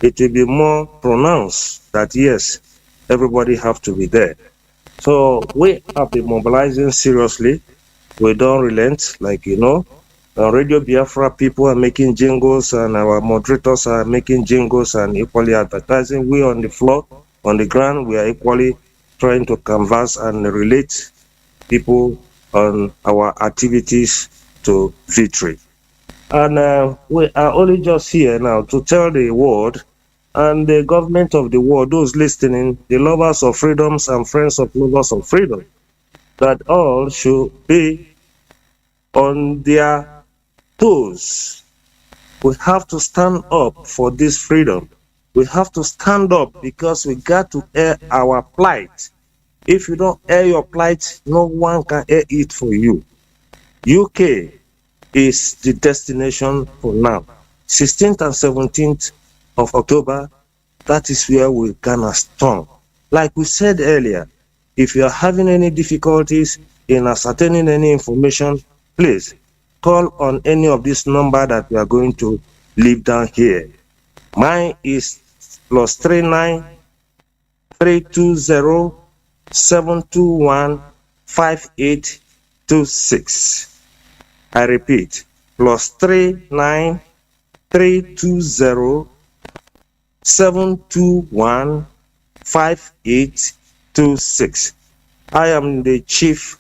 it will be more pronounced that yes, everybody have to be there. So we have been mobilizing seriously. We don't relent, like you know. Radio Biafra people are making jingles and our moderators are making jingles and equally advertising. We on the floor, on the ground, we are equally trying to canvass and relate people on our activities to victory. And we are only just here now to tell the world and the government of the world, those listening, the lovers of freedoms and friends of lovers of freedom, that all should be on their toes. We have to stand up for this freedom. We have to stand up because we got to air our plight. If you don't air your plight, no one can air it for you. UK is the destination for now. 16th and 17th of October, that is where we're gonna storm. Like we said earlier, if you are having any difficulties in ascertaining any information, please call on any of this number that we are going to leave down here. Mine is +39 320 721 5826. I repeat, +39 320 721 5826. I am the Chief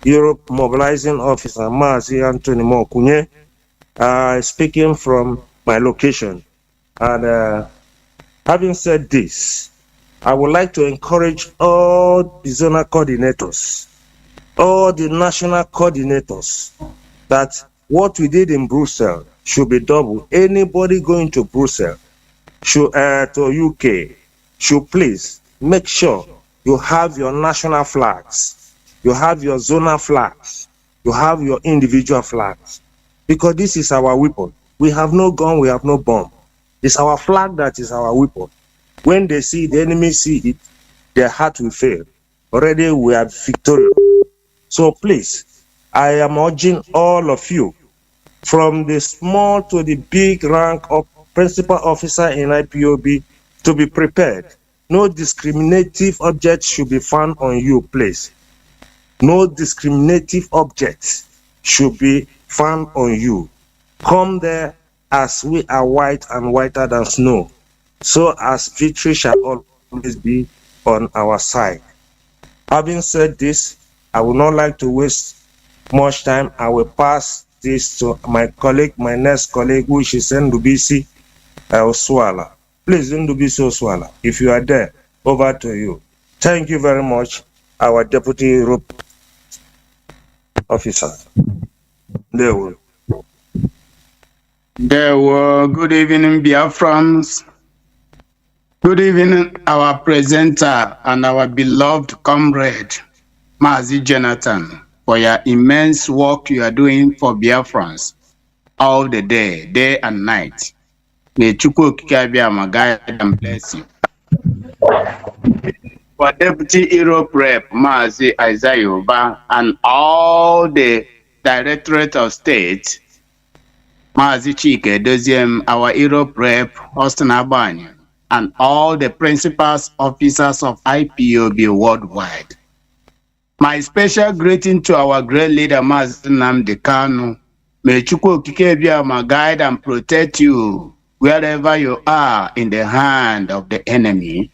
Europe Mobilizing Officer, Mazi Anthony Mokunye, speaking from my location. And having said this, I would like to encourage all the zonal coordinators, all the national coordinators, that what we did in Brussels should be double. Anybody going to Brussels, should to UK, should please make sure you have your national flags. You have your zonal flags. You have your individual flags. Because this is our weapon. We have no gun, we have no bomb. It's our flag that is our weapon. When they see the enemy see it, their heart will fail. Already we are victorious. So please, I am urging all of you, from the small to the big rank of principal officer in IPOB, to be prepared. No discriminative object should be found on you, please. No discriminative objects should be found on you. Come there as we are white and whiter than snow, so as victory shall always be on our side. Having said this, I would not like to waste much time. I will pass this to my colleague, my next colleague, which is Ndubisi Oswala. Please, Ndubisi Oswala, if you are there, over to you. Thank you very much, our Deputy Europe Officer. There we go. Good evening, Biafrans. Good evening, our presenter and our beloved comrade, Mazi Jonathan, for your immense work you are doing for Biafrans all the day and night. May Chukwu Kikabiyama guide and bless you. For Deputy Europe Rep, Mazi Isaiah Oba, and all the Directorate of State, Mazi Chike Doziem, our Europe Rep, Austin Abani, and all the principals officers of IPOB worldwide. My special greeting to our great leader, Mazi Nnamdi Kanu. May Chukwu Kikabiyama guide and protect you wherever you are in the hand of the enemy.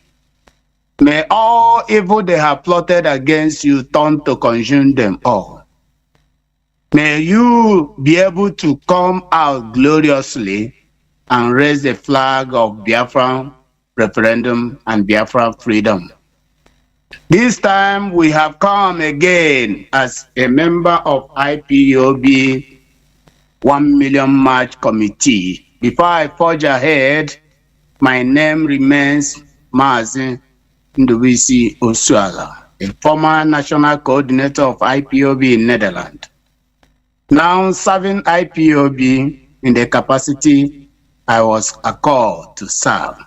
May all evil they have plotted against you turn to consume them all. May you be able to come out gloriously and raise the flag of Biafra referendum and Biafra freedom. This time we have come again as a member of IPOB 1 Million March Committee. Before I forge ahead, my name remains Mazi Ndubisi Oswala, a former national coordinator of IPOB in Netherlands. Now serving IPOB in the capacity I was called to serve.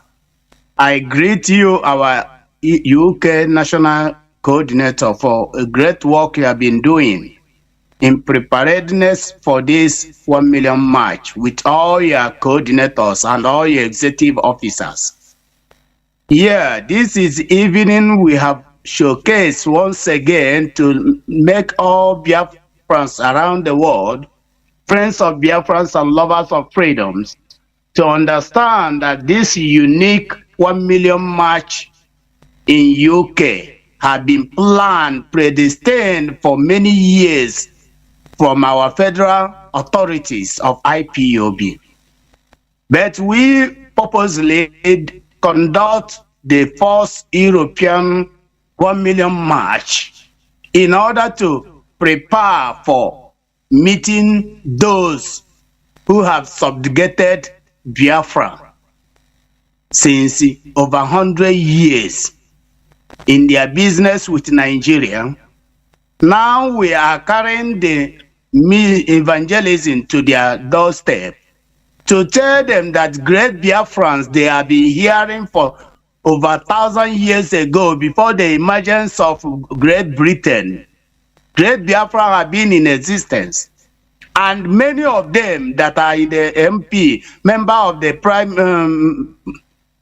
I greet you, our UK national coordinator, for a great work you have been doing in preparedness for this 1 million march with all your coordinators and all your executive officers. Yeah, this is evening we have showcased once again to make all Biafrans around the world, friends of Biafrans and lovers of freedoms, to understand that this unique 1 million march in UK had been planned, predestined for many years from our federal authorities of IPOB. But we purposely conduct the first European 1 million march in order to prepare for meeting those who have subjugated Biafra since over 100 years in their business with Nigeria. Now we are carrying the evangelism to their doorstep to tell them that great Biafrans they have been hearing for over 1,000 years ago, before the emergence of Great Britain. Great Biafra have been in existence, and many of them that are in the MP, member of the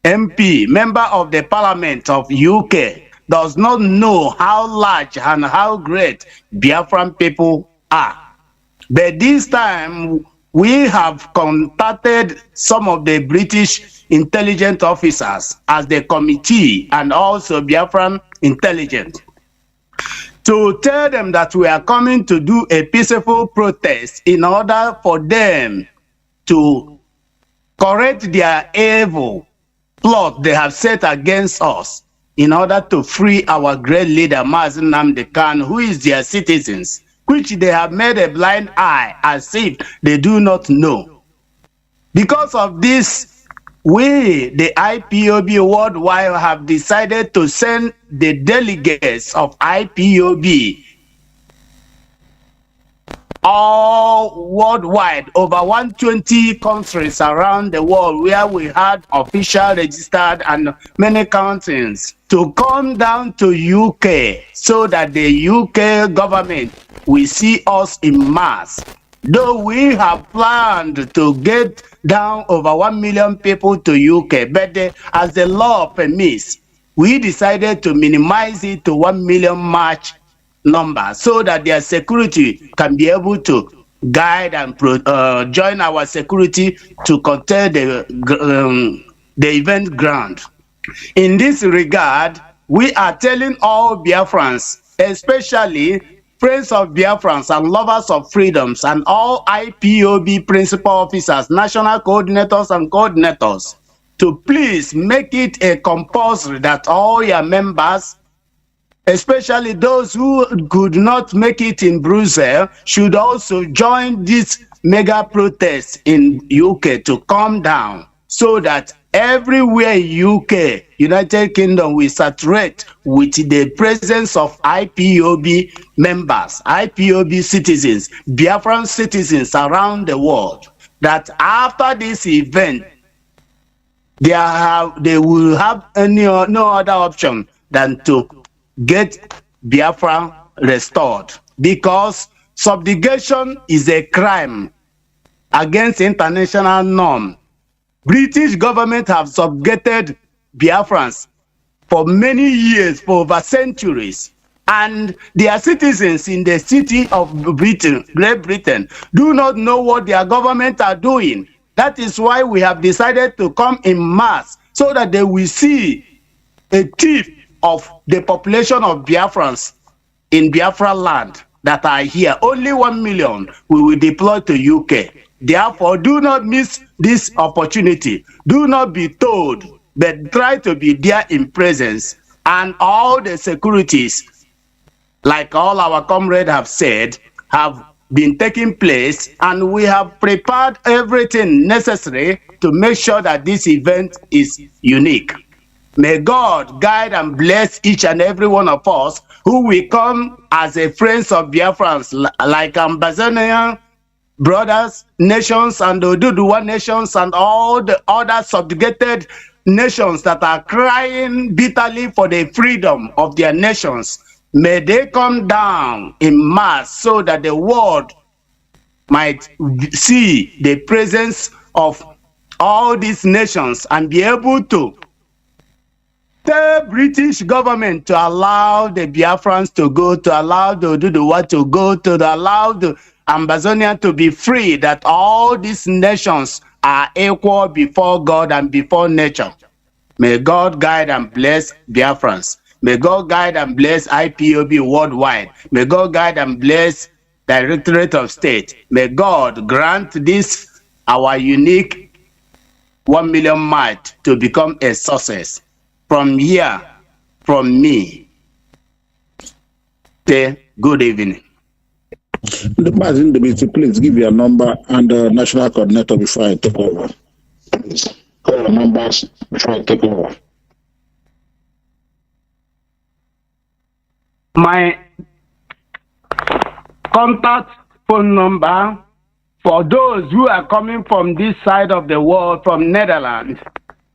MP, member of the Parliament of UK, does not know how large and how great Biafran people are. But this time, we have contacted some of the British intelligence officers as the committee and also Biafran intelligence to tell them that we are coming to do a peaceful protest in order for them to correct their evil plot they have set against us in order to free our great leader, Mazi Nnamdi Kanu, who is their citizens, which they have made a blind eye as if they do not know. Because of this, we, the IPOB worldwide, have decided to send the delegates of IPOB all worldwide, over 120 countries around the world where we had official registered and many countries, to come down to UK so that the UK government will see us in mass. Though we have planned to get down over 1 million people to UK, but as the law permits, we decided to minimize it to 1 million march number so that their security can be able to guide and join our security to contain the event ground. In this regard, we are telling all Biafrans, especially friends of Biafrans and lovers of freedoms, and all IPOB principal officers, national coordinators and coordinators, to please make it a compulsory that all your members, especially those who could not make it in Brussels, should also join this mega protest in UK to come down, so that everywhere in UK, United Kingdom, will saturate with the presence of IPOB members, IPOB citizens, Biafran citizens around the world, that after this event, they will have no other option than to get Biafra restored, because subjugation is a crime against international norm. British government have subjugated Biafrans for many years, for over centuries, and their citizens in the city of Britain, Great Britain, do not know what their government are doing. That is why we have decided to come in mass, so that they will see a tip of the population of Biafrans in Biafra land that are here. Only 1 million we will deploy to UK. Therefore, do not miss this opportunity. Do not be told, but try to be there in presence. And all the securities, like all our comrades have said, have been taking place, and we have prepared everything necessary to make sure that this event is unique. May God guide and bless each and every one of us who will come as a friends of Biafrans, like Ambazonian brothers, nations, and the Oduduwa nations, and all the other subjugated nations that are crying bitterly for the freedom of their nations. May they come down in mass so that the world might see the presence of all these nations and be able to tell British government to allow the Biafrans to go, to allow the Oduduwa to go, to allow the Ambazonia to be free, that all these nations are equal before God and before nature. May God guide and bless Biafrans. May God guide and bless IPOB worldwide. May God guide and bless Directorate of State. May God grant this, our unique 1 million march, to become a success. From here, from me, say good evening. The Mazi, please give your number and the national coordinator before I take over. Please call your numbers before I take over. My contact phone number for those who are coming from this side of the world, from Netherlands,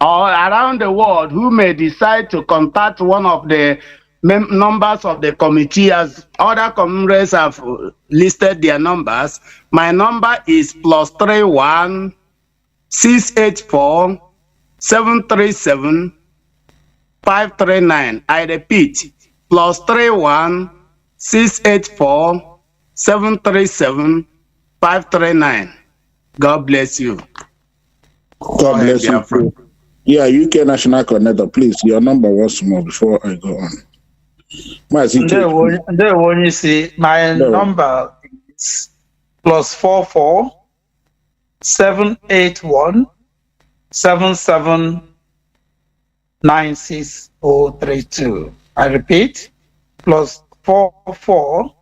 or around the world, who may decide to contact one of the members of the committee, as other comrades have listed their numbers. My number is +31 684 737 539. I repeat, +31 684 737 539. God bless you. God bless you. Yeah, UK National Coordinator, please, your number once more before I go on. When you see my number is +44 781 77 96032. I repeat, +44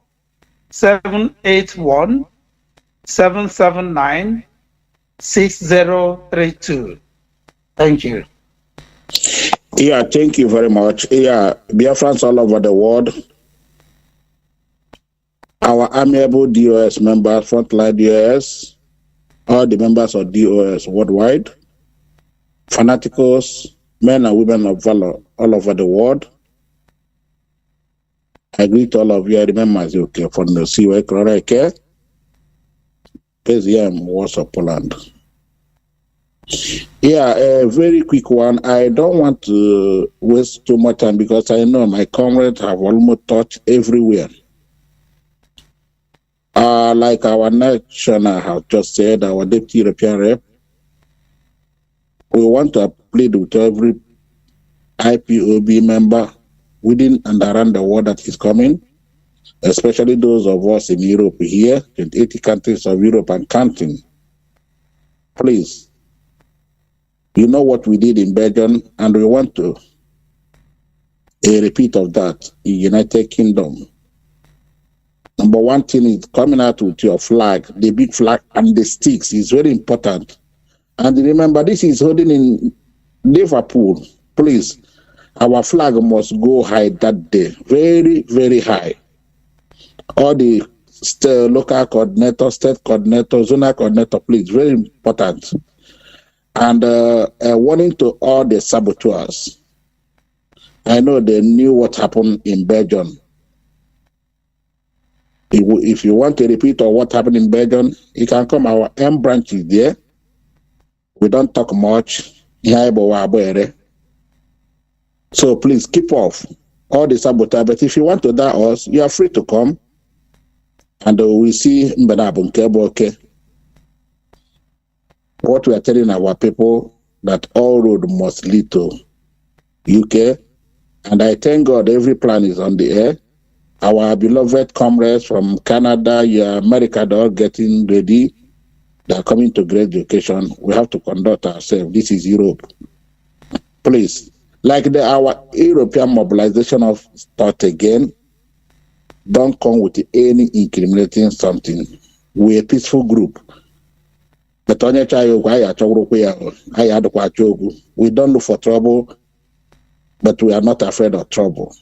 781 779 6032. Thank you. Yeah, thank you very much. Yeah, Biafrans all over the world, our amiable DOS members, frontline DOS, all the members of DOS worldwide, fanaticals, men and women of valor all over the world. I greet all of you. I remember Mazi, okay, from the CY Kroreke, PZM, Warsaw, Poland. Yeah, a very quick one. I don't want to waste too much time because I know my comrades have almost touched everywhere. Like our national have just said, our deputy European rep, we want to plead with every IPOB member within and around the world that is coming, especially those of us in Europe here, in 80 countries of Europe and counting. Please, you know what we did in Belgium, and we want to a repeat of that in United Kingdom. Number one thing is coming out with your flag, the big flag and the sticks is very important. And remember, this is holding in Liverpool. Please, our flag must go high that day, very, very high. All the local coordinator, state coordinator, zonal coordinator, please, very important. And a warning to all the saboteurs. I know they knew what happened in Belgium. If you want to repeat of what happened in Belgium, you can come. Our M branch is there. We don't talk much. So please keep off all the saboteurs. But if you want to die us, you are free to come. And we see okay. What we are telling our people, that all road must lead to UK. And I thank God every plan is on the air. Our beloved comrades from Canada, America, they're all getting ready. They're coming to great education. We have to conduct ourselves. This is Europe. Please, like our European mobilization of start again, don't come with any incriminating something. We're a peaceful group. We don't look for trouble, but we are not afraid of trouble.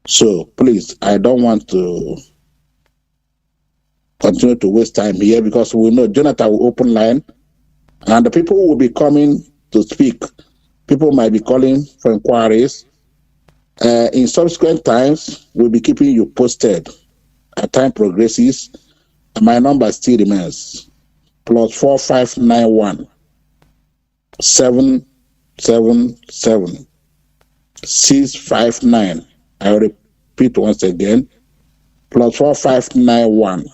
So please, I don't want to continue to waste time here because we know Jonathan will open line and the people will be coming to speak. People might be calling for inquiries. In subsequent times, we'll be keeping you posted. As time progresses, my number still remains +4591 777 659. I repeat once again, +4591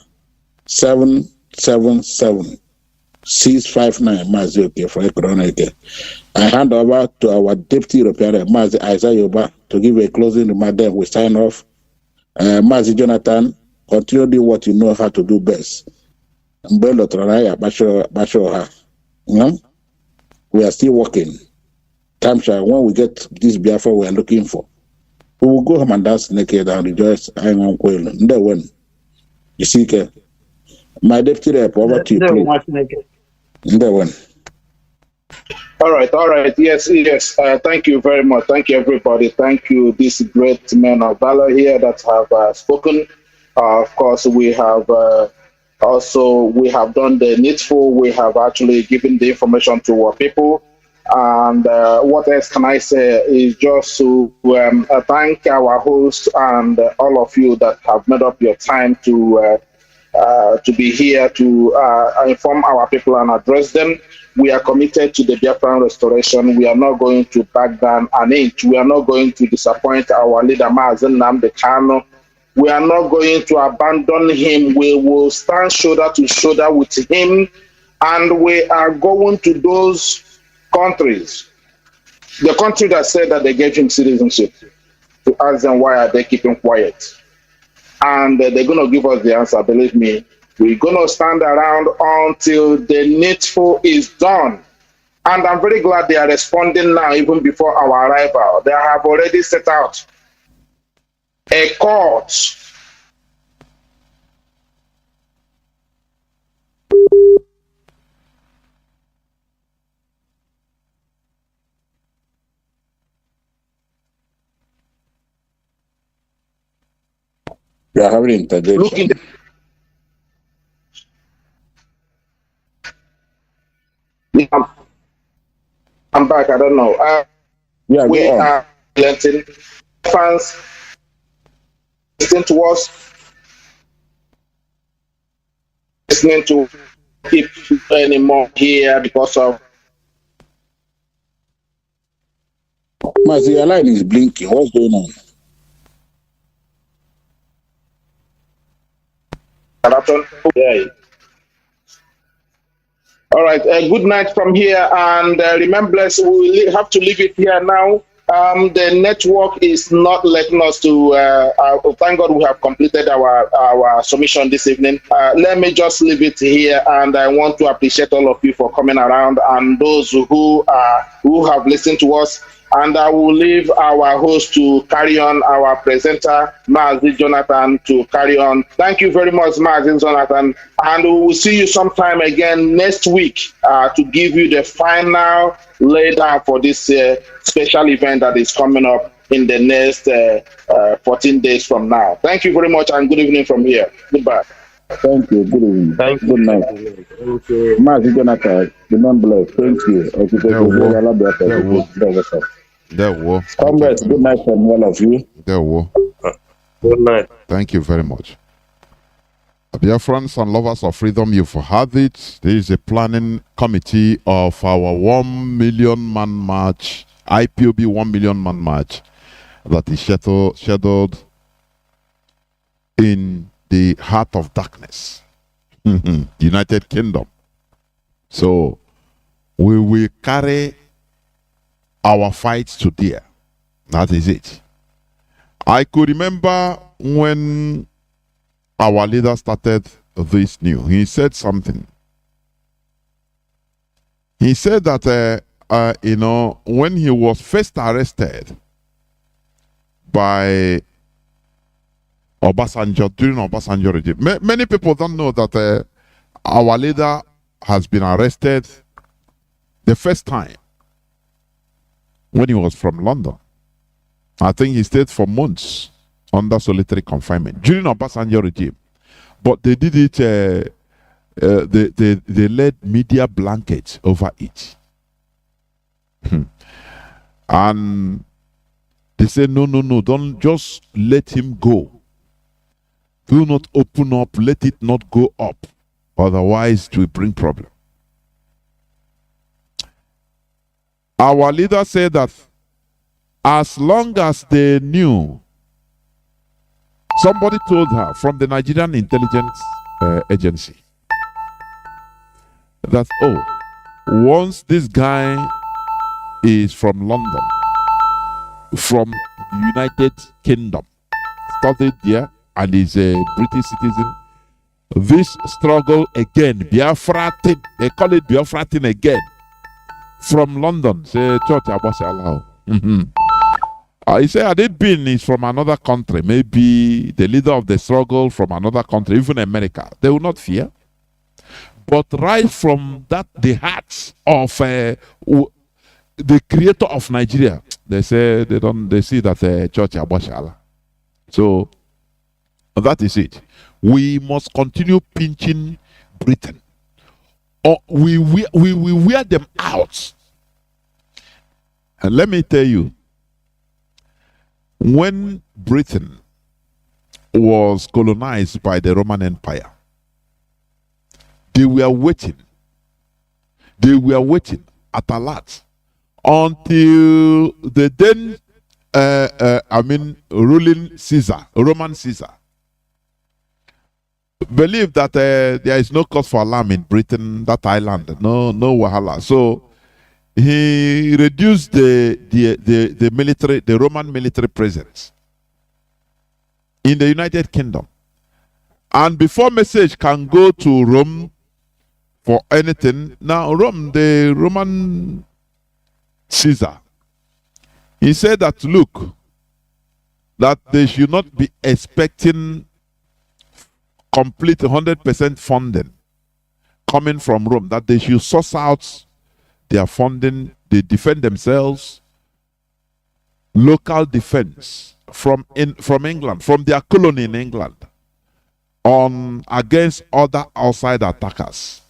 777 659. Mazi, okay, for Economic. I hand over to our Deputy European, Mazi Isaiah, to give a closing remark. Then we sign off. Mazi Jonathan, continue doing what you know how to do best. We are still working. Time shall, when we get this Biafra we are looking for, we will go home and dance naked and rejoice. I am when you see, my deputy rep, over to you, please. One. All right. Yes. Thank you very much. Thank you, everybody. Thank you, these great men of valor here that have spoken. Of course, we have done the needful. We have actually given the information to our people. And what else can I say is just to thank our host and all of you that have made up your time to be here to inform our people and address them. We are committed to the Biafran restoration. We are not going to back down an inch. We are not going to disappoint our leader, Mazi Nnamdi Kanu. We are not going to abandon him. We will stand shoulder to shoulder with him. And we are going to those countries, the country that said that they gave him citizenship, to ask them why are they keeping quiet. And they're going to give us the answer, believe me. We're going to stand around until the needful is done. And I'm very glad they are responding now, even before our arrival. They have already set out a court. We are having interjection. I'm back. I don't know. We are letting fans listen to us, listening to people anymore here because of. Mazi, your line is blinking. What's going on? Yeah. All right. Good night from here, and remember, we will have to leave it here now. The network is not letting us to. Thank God we have completed our submission this evening. Let me just leave it here, and I want to appreciate all of you for coming around and those who have listened to us. And I will leave our host to carry on, our presenter, Mazi Jonathan, to carry on. Thank you very much, Mazi Jonathan. And we will see you sometime again next week to give you the final laydown for this special event that is coming up in the next 14 days from now. Thank you very much, and good evening from here. Goodbye. Thank you. Good evening. Thank you. Good night. Thank you. Mazi Jonathan, remember, thank you. Comrades, good night from all of you. Good night. Thank you very much. Biafrans and lovers of freedom, you've had it. There is a planning committee of our 1 million man march, IPOB 1 million man march, that is scheduled in the heart of darkness, United Kingdom. So we will carry our fights to there. That is it. I could remember when our leader started this new. He said something. He said that, when he was first arrested by Obasanjo, during Obasanjo regime. Many people don't know that our leader has been arrested the first time when he was from London. I think he stayed for months under solitary confinement during Obasanjo regime. But they did it, they laid media blankets over it. And They say, no, no, no, don't just let him go. Do not open up, let it not go up. Otherwise, it will bring problem. Our leader said that as long as they knew, somebody told her from the Nigerian intelligence agency that, oh, once this guy is from London, from the United Kingdom, studied there, and is a British citizen, this struggle again, Biafra thing, they call it Biafra thing again, from London, say, church, he said, had it been is from another country, maybe the leader of the struggle from another country, even America, they will not fear. But right from that, the hearts of the creator of Nigeria, they say they see that church abashala. So that is it. We must continue pinching Britain, or we wear them out. And let me tell you, when Britain was colonized by the Roman Empire, they were waiting at a lot until the then ruling Caesar, Roman Caesar, believed that there is no cause for alarm in Britain, that island, no wahala. So he reduced the military, the Roman military presence in the United Kingdom. And before message can go to Rome for anything, now Rome, the Roman Caesar, he said that, look, that they should not be expecting complete 100% funding coming from Rome, that they should source out their funding, they defend themselves, local defense from England, from their colony in England, on against other outside attackers.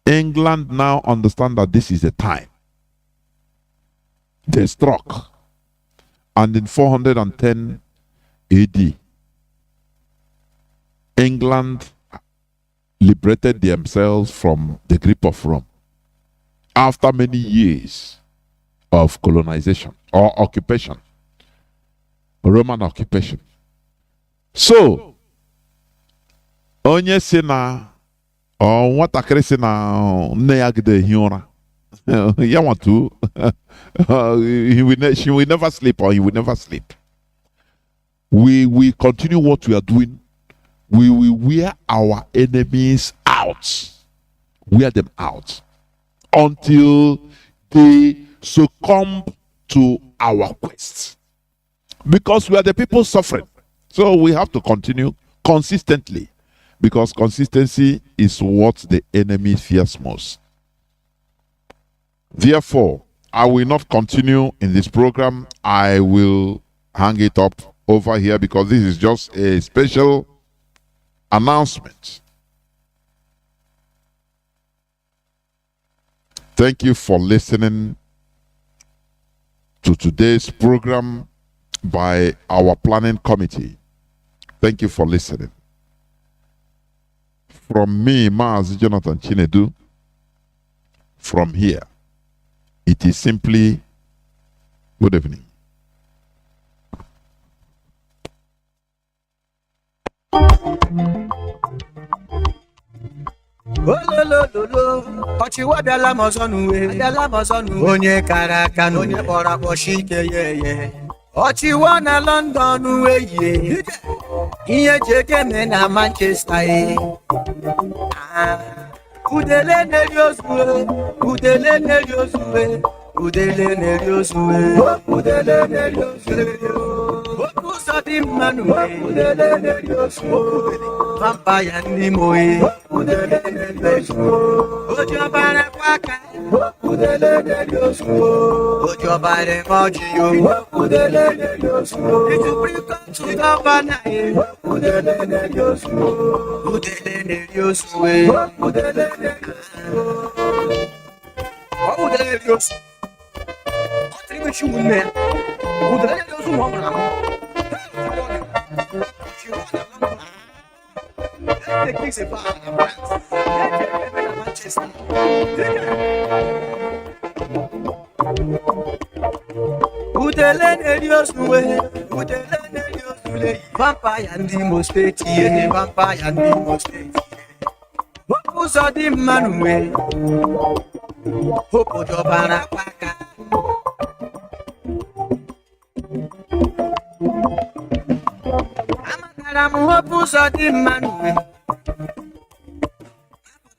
England now understand that this is the time. They struck, and in 410 AD, England liberated themselves from the grip of Rome after many years of colonization or occupation, Roman occupation. So, onye si na nwatakịrị si na nne ya gide ehi ụra, ya nwatu, she will never sleep, or he will never sleep. We continue what we are doing. We will wear our enemies out. Wear them out until they succumb to our quest. Because we are the people suffering. So we have to continue consistently. Because consistency is what the enemy fears most. Therefore, I will not continue in this program. I will hang it up over here because this is just a special announcement. Thank you for listening to today's program by our planning committee. Thank you for listening. From me, Mazi Jonathan Chinedu, from here, it is simply good evening. Ọchịwa onye kara aka na onye kpọrọ akpọchi ike ye ọchịwa na London weye ihe ji ekeme na Manchester udele na-eri ozue udele na-eri ozue udele na-eri ozue udele na-eri ozue ụzọ dị mmanụ udele na-eri ozue pampa ya ndị moye udele na-eri ozue ojọbara kwaka udele na-eri ozue ojọbara mọji yo udele na-eri ozue ituprikọtụ gọvanọ ye udele na-eri ozue udele na-eri ozue udele na-eri ozue udele na-eri ozue Vampire and the most state, vampire and the most state. Who's all the man way? Hopo Jobara Paka. I'm Hopo's all the man way.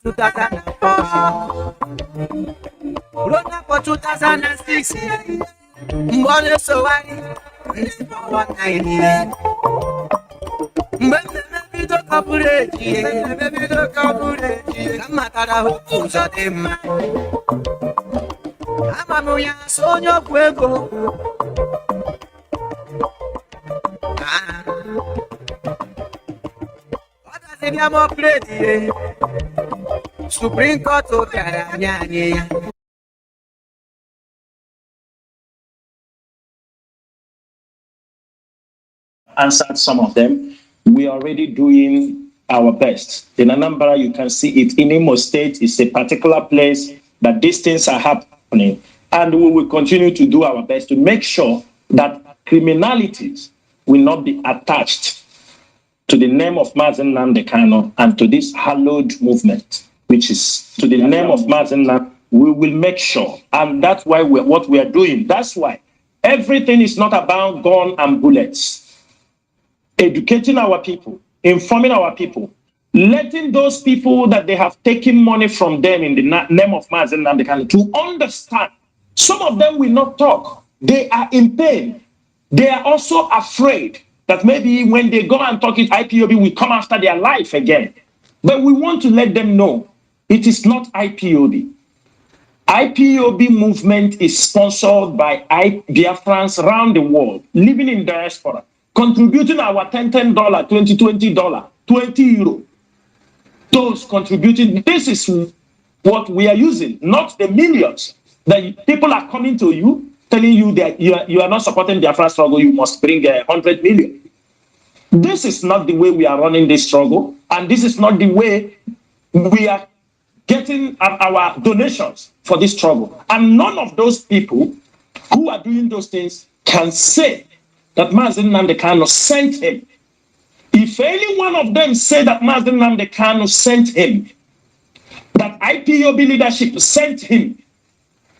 2004. Run up for 2006. Mbone so wari. 190. Maybe the corporate, Matara Hopo's all the man. Amamuya Sonia Fuego. What does it mean more pretty? Supreme Court of Caranya. Answered some of them. We are already doing our best. In Anambra, you can see it. In Imo State, it's a particular place that these things are happening. And we will continue to do our best to make sure that criminalities will not be attached to the name of Mazi Nnamdi Kanu and to this hallowed movement, which is to the name of Mazi Nnamdi. We will make sure. And that's why what we are doing. That's why everything is not about gun and bullets. Educating our people, informing our people, letting those people that they have taken money from them in the name of Mazi Nnamdi Kanu to understand. Some of them will not talk. They are in pain. They are also afraid that maybe when they go and talk it, IPOB will come after their life again. But we want to let them know it is not IPOB. IPOB movement is sponsored by Biafrans around the world, living in diaspora, contributing our $10, $20, €20. Those contributing, this is what we are using, not the millions that people are coming to you, telling you that you are not supporting the Biafra struggle, you must bring 100 million. This is not the way we are running this struggle, and this is not the way we are getting our donations for this struggle. And none of those people who are doing those things can say that Mazi Nnamdi Kanu sent him. If any one of them say that Mazi Nnamdi Kanu sent him, that IPOB leadership sent him,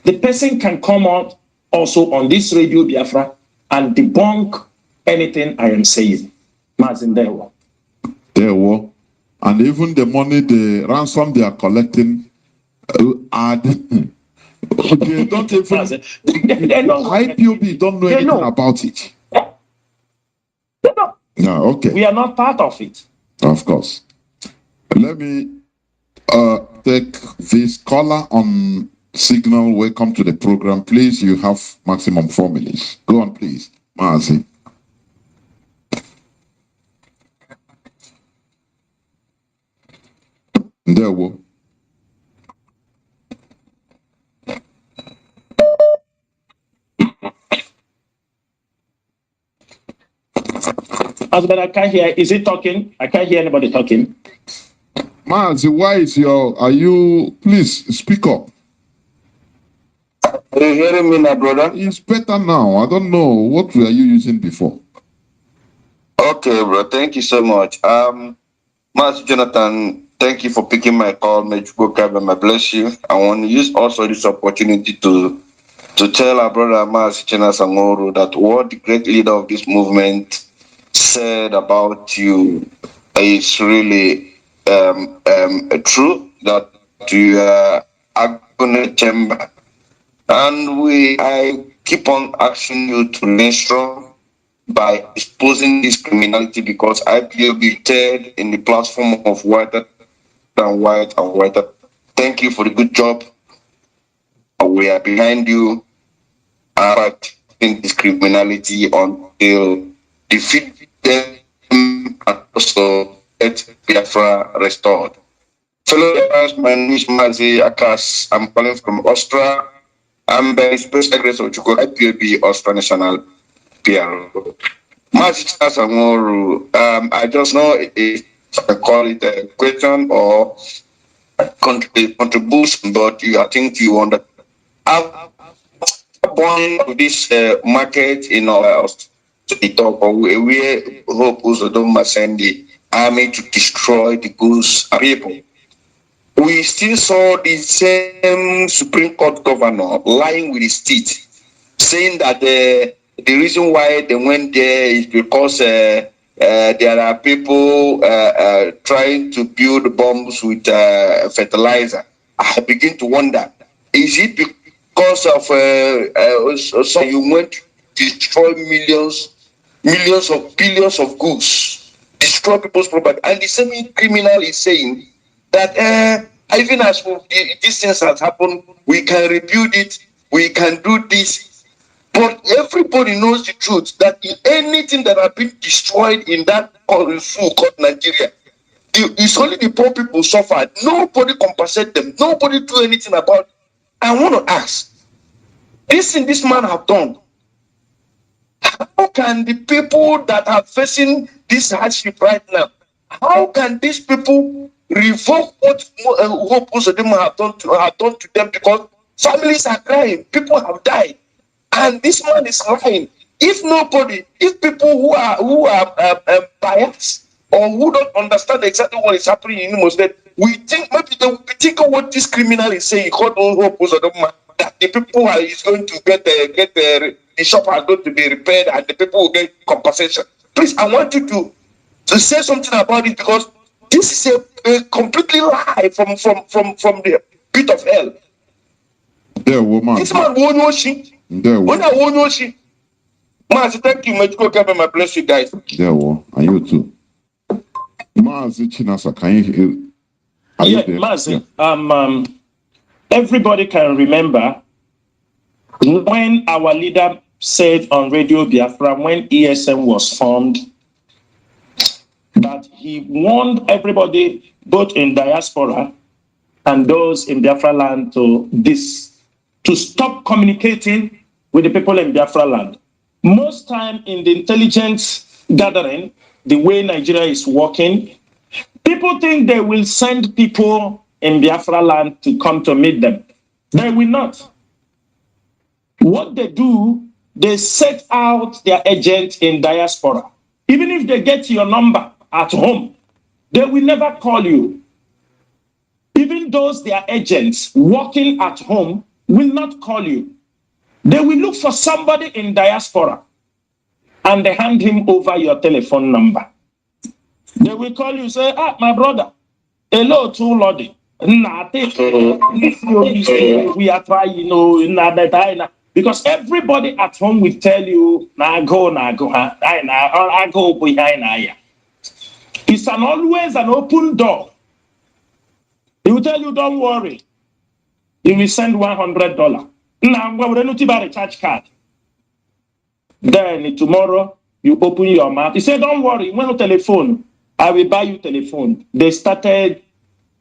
the person can come out also on this radio Biafra and debunk anything I am saying. Mazi, there were. There were. And even the money, the ransom they are collecting, they don't even, IPOB don't know anything about it. No, okay. We are not part of it. Of course. Let me take this caller on signal. Welcome to the program. Please, you have maximum 4 minutes. Go on, please. Mazi. There we go. Husband, I can't hear. Is he talking? I can't hear anybody talking. Mazi, why is are you, please speak up. Are you hearing me now, brother? It's better now. I don't know. What were you using before? Okay, bro. Thank you so much. Mazi Jonathan, thank you for picking my call. May you bless you. I want to use also this opportunity to tell our brother Mazi Sangoro that what the great leader of this movement said about you is really true, that you are a chamber. And I keep on asking you to remain strong by exposing this criminality, because IPOB third in the platform of whiter than white and whiter. Thank you for the good job. We are behind you fighting this criminality until defeat them and also get Biafra restored. Fellow Biafrans, my name is Mazi Akas. I'm calling from Austria. I'm the Special Secretary of Chuko IPOB Austria National PR. I just know if I call it a question or contribution, but I think you want to have born of this market in our talk where hope also don't send the army to destroy the goods and people. We still saw the same Supreme Court governor lying with his teeth, saying that the reason why they went there is because there are people trying to build bombs with fertilizer. I begin to wonder, is it because of so you went to destroy millions of billions of goods, destroy people's property, and the same criminal is saying that even as these things has happened, we can rebuild it, we can do this. But everybody knows the truth that in anything that has been destroyed in that full called Nigeria, it's only the poor people suffered. Nobody compensate them. Nobody do anything about it. I want to ask, this thing this man have done, how can the people that are facing this hardship right now, how can these people revoke what most of them have done to them? Because families are crying, people have died, and this man is lying. If people who are biased or who don't understand exactly what is happening in Imo State, we think maybe they will be thinking what this criminal is saying. That the people is going to get the shop are going to be repaired and the people will get compensation. Please, I want you to say something about it, because this is a completely lie from the pit of hell. There, woman. This man won't know shit. There, when I won't know shit. Mazi, thank you, Medical Cabinet. My bless you guys. There, and you too. Mazi Chinasa, can you hear? Yeah, Mazi. Everybody can remember when our leader said on Radio Biafra, when ESM was formed, that he warned everybody, both in diaspora and those in Biafra land, to stop communicating with the people in Biafra land. Most time in the intelligence gathering, the way Nigeria is working, people think they will send people in Biafra land to come to meet them. They will not. What they do, they set out their agent in diaspora. Even if they get your number at home, they will never call you. Even those their agents working at home will not call you. They will look for somebody in diaspora and they hand him over your telephone number. They will call you, say, my brother, hello, too Lordy. We are trying, because everybody at home will tell you, it's always an open door. He will tell you, don't worry. He will send $100. Now, we're going to buy a recharge card. Then tomorrow, you open your mouth. He said, don't worry, when you telephone, I will buy you telephone. They started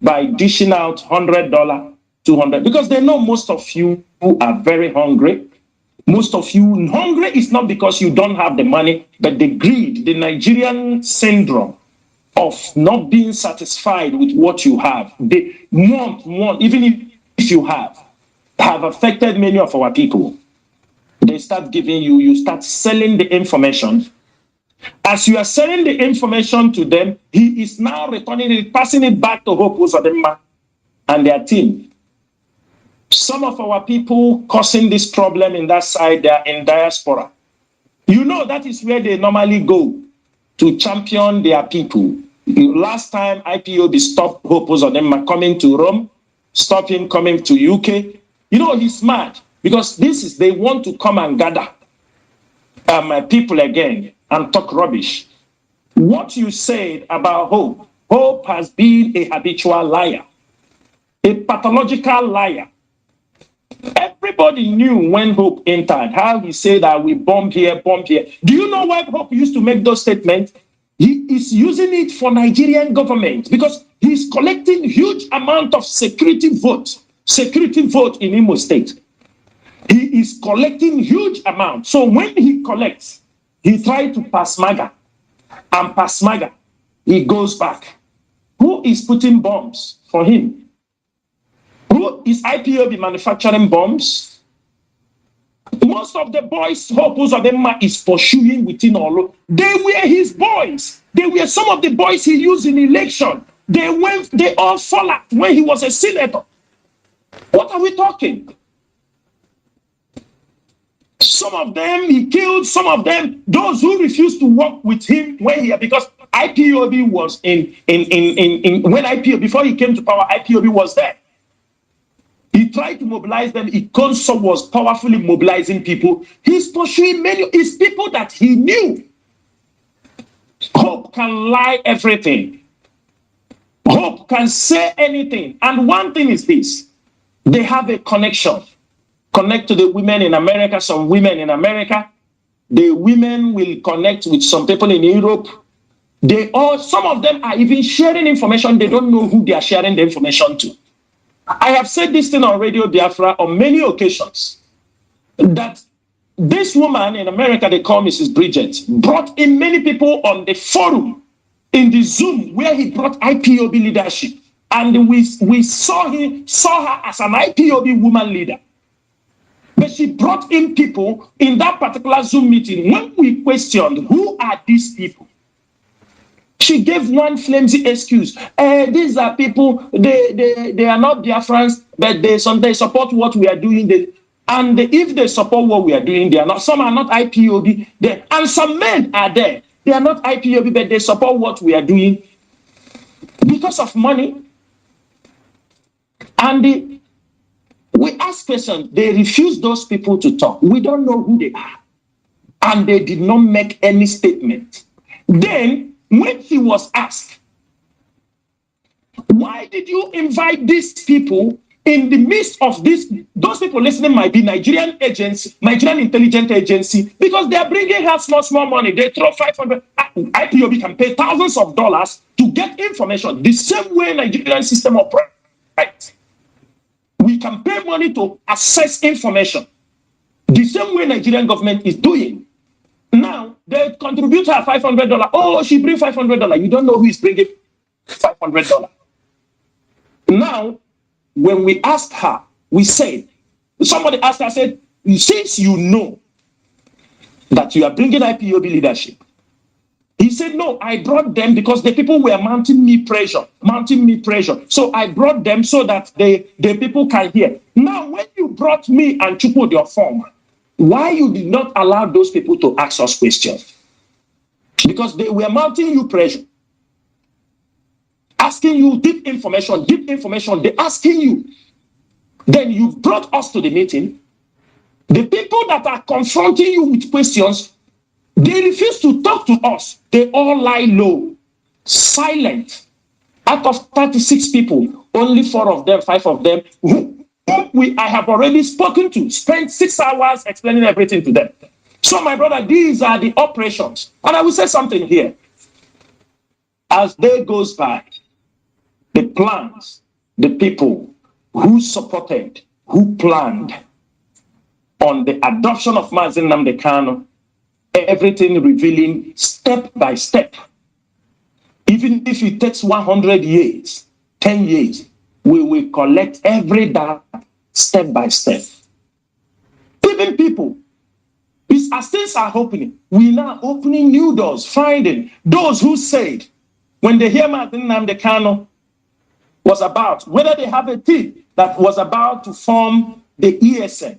by dishing out $100, $200, because they know most of you who are very hungry. Most of you hungry is not because you don't have the money, but the greed, the Nigerian syndrome of not being satisfied with what you have. They want, even if you have affected many of our people. They start giving you start selling the information. As you are selling the information to them, he is now returning it, passing it back to Hope Uzodinma and their team. Some of our people causing this problem in that side, they are in diaspora. You know, that is where they normally go to champion their people. Last time IPOB stopped Hope Uzodinma coming to Rome, stopped him coming to UK. You know, he's mad because they want to come and gather my people again and talk rubbish. What you said about Hope has been a habitual liar, a pathological liar. Everybody knew when Hope entered, how he said that we bomb here, bomb here. Do you know why Hope used to make those statements? He is using it for Nigerian government because he's collecting huge amount of security vote in Imo State. He is collecting huge amounts. So when he collects, he tries to pass MAGA. And pass MAGA, he goes back. Who is putting bombs for him? Who is IPOB manufacturing bombs? Most of the boys, most of them is pursuing within all. They were his boys. They were some of the boys he used in election. They all fall out when he was a senator. What are we talking? Some of them he killed, some of them, those who refused to work with him when he, because IPOB was in when IPOB, before he came to power, IPOB was there. He tried to mobilize them. Ikonso was powerfully mobilizing people. He's pursuing many. It's people that he knew. Hope can lie everything. Hope can say anything. And one thing is this. They have a connection. Connect to the women in America, some women in America. The women will connect with some people in Europe. Some of them are even sharing information. They don't know who they are sharing the information to. I have said this thing on Radio Biafra on many occasions, that this woman in America, they call Mrs. Bridget, brought in many people on the forum, in the Zoom, where he brought IPOB leadership. And we saw her as an IPOB woman leader. But she brought in people in that particular Zoom meeting. When we questioned, who are these people? She gave one flimsy excuse. These are people, they are not Biafrans, but they support what we are doing. And if they support what we are doing, they are not. Some are not IPOB. And some men are there. They are not IPOB, but they support what we are doing because of money. And we ask questions. They refuse those people to talk. We don't know who they are. And they did not make any statement. Then, when he was asked, why did you invite these people in the midst of this? Those people listening might be Nigerian intelligence agency, because they are bringing her small money. They throw 500. IPOB can pay thousands of dollars to get information. The same way Nigerian system operates. We can pay money to access information. The same way Nigerian government is doing. Now, they contribute her $500. Oh, she brings $500. You don't know who is bringing $500. Now, when we asked her, we said, somebody asked her, said, since you know that you are bringing IPOB leadership, he said, no, I brought them because the people were mounting me pressure. So I brought them so that the people can hear. Now, when you brought me and Chukwu your form, why you did not allow those people to ask us questions? Because they were mounting you pressure. Asking you deep information, they're asking you. Then you brought us to the meeting. The people that are confronting you with questions, they refuse to talk to us. They all lie low, silent. Out of 36 people, only 4 of them, 5 of them, I have already spoken to, spent 6 hours explaining everything to them. So, my brother, these are the operations. And I will say something here. As day goes by, the plans, the people who supported, who planned on the adoption of Mazi Nnamdi Kanu, everything revealing step by step. Even if it takes 100 years, 10 years, we will collect every data step by step. Even people, as things are opening, we now opening new doors, finding those who said, when they hear Mazi Nnamdi Kanu was about, whether they have a team that was about to form the ESN,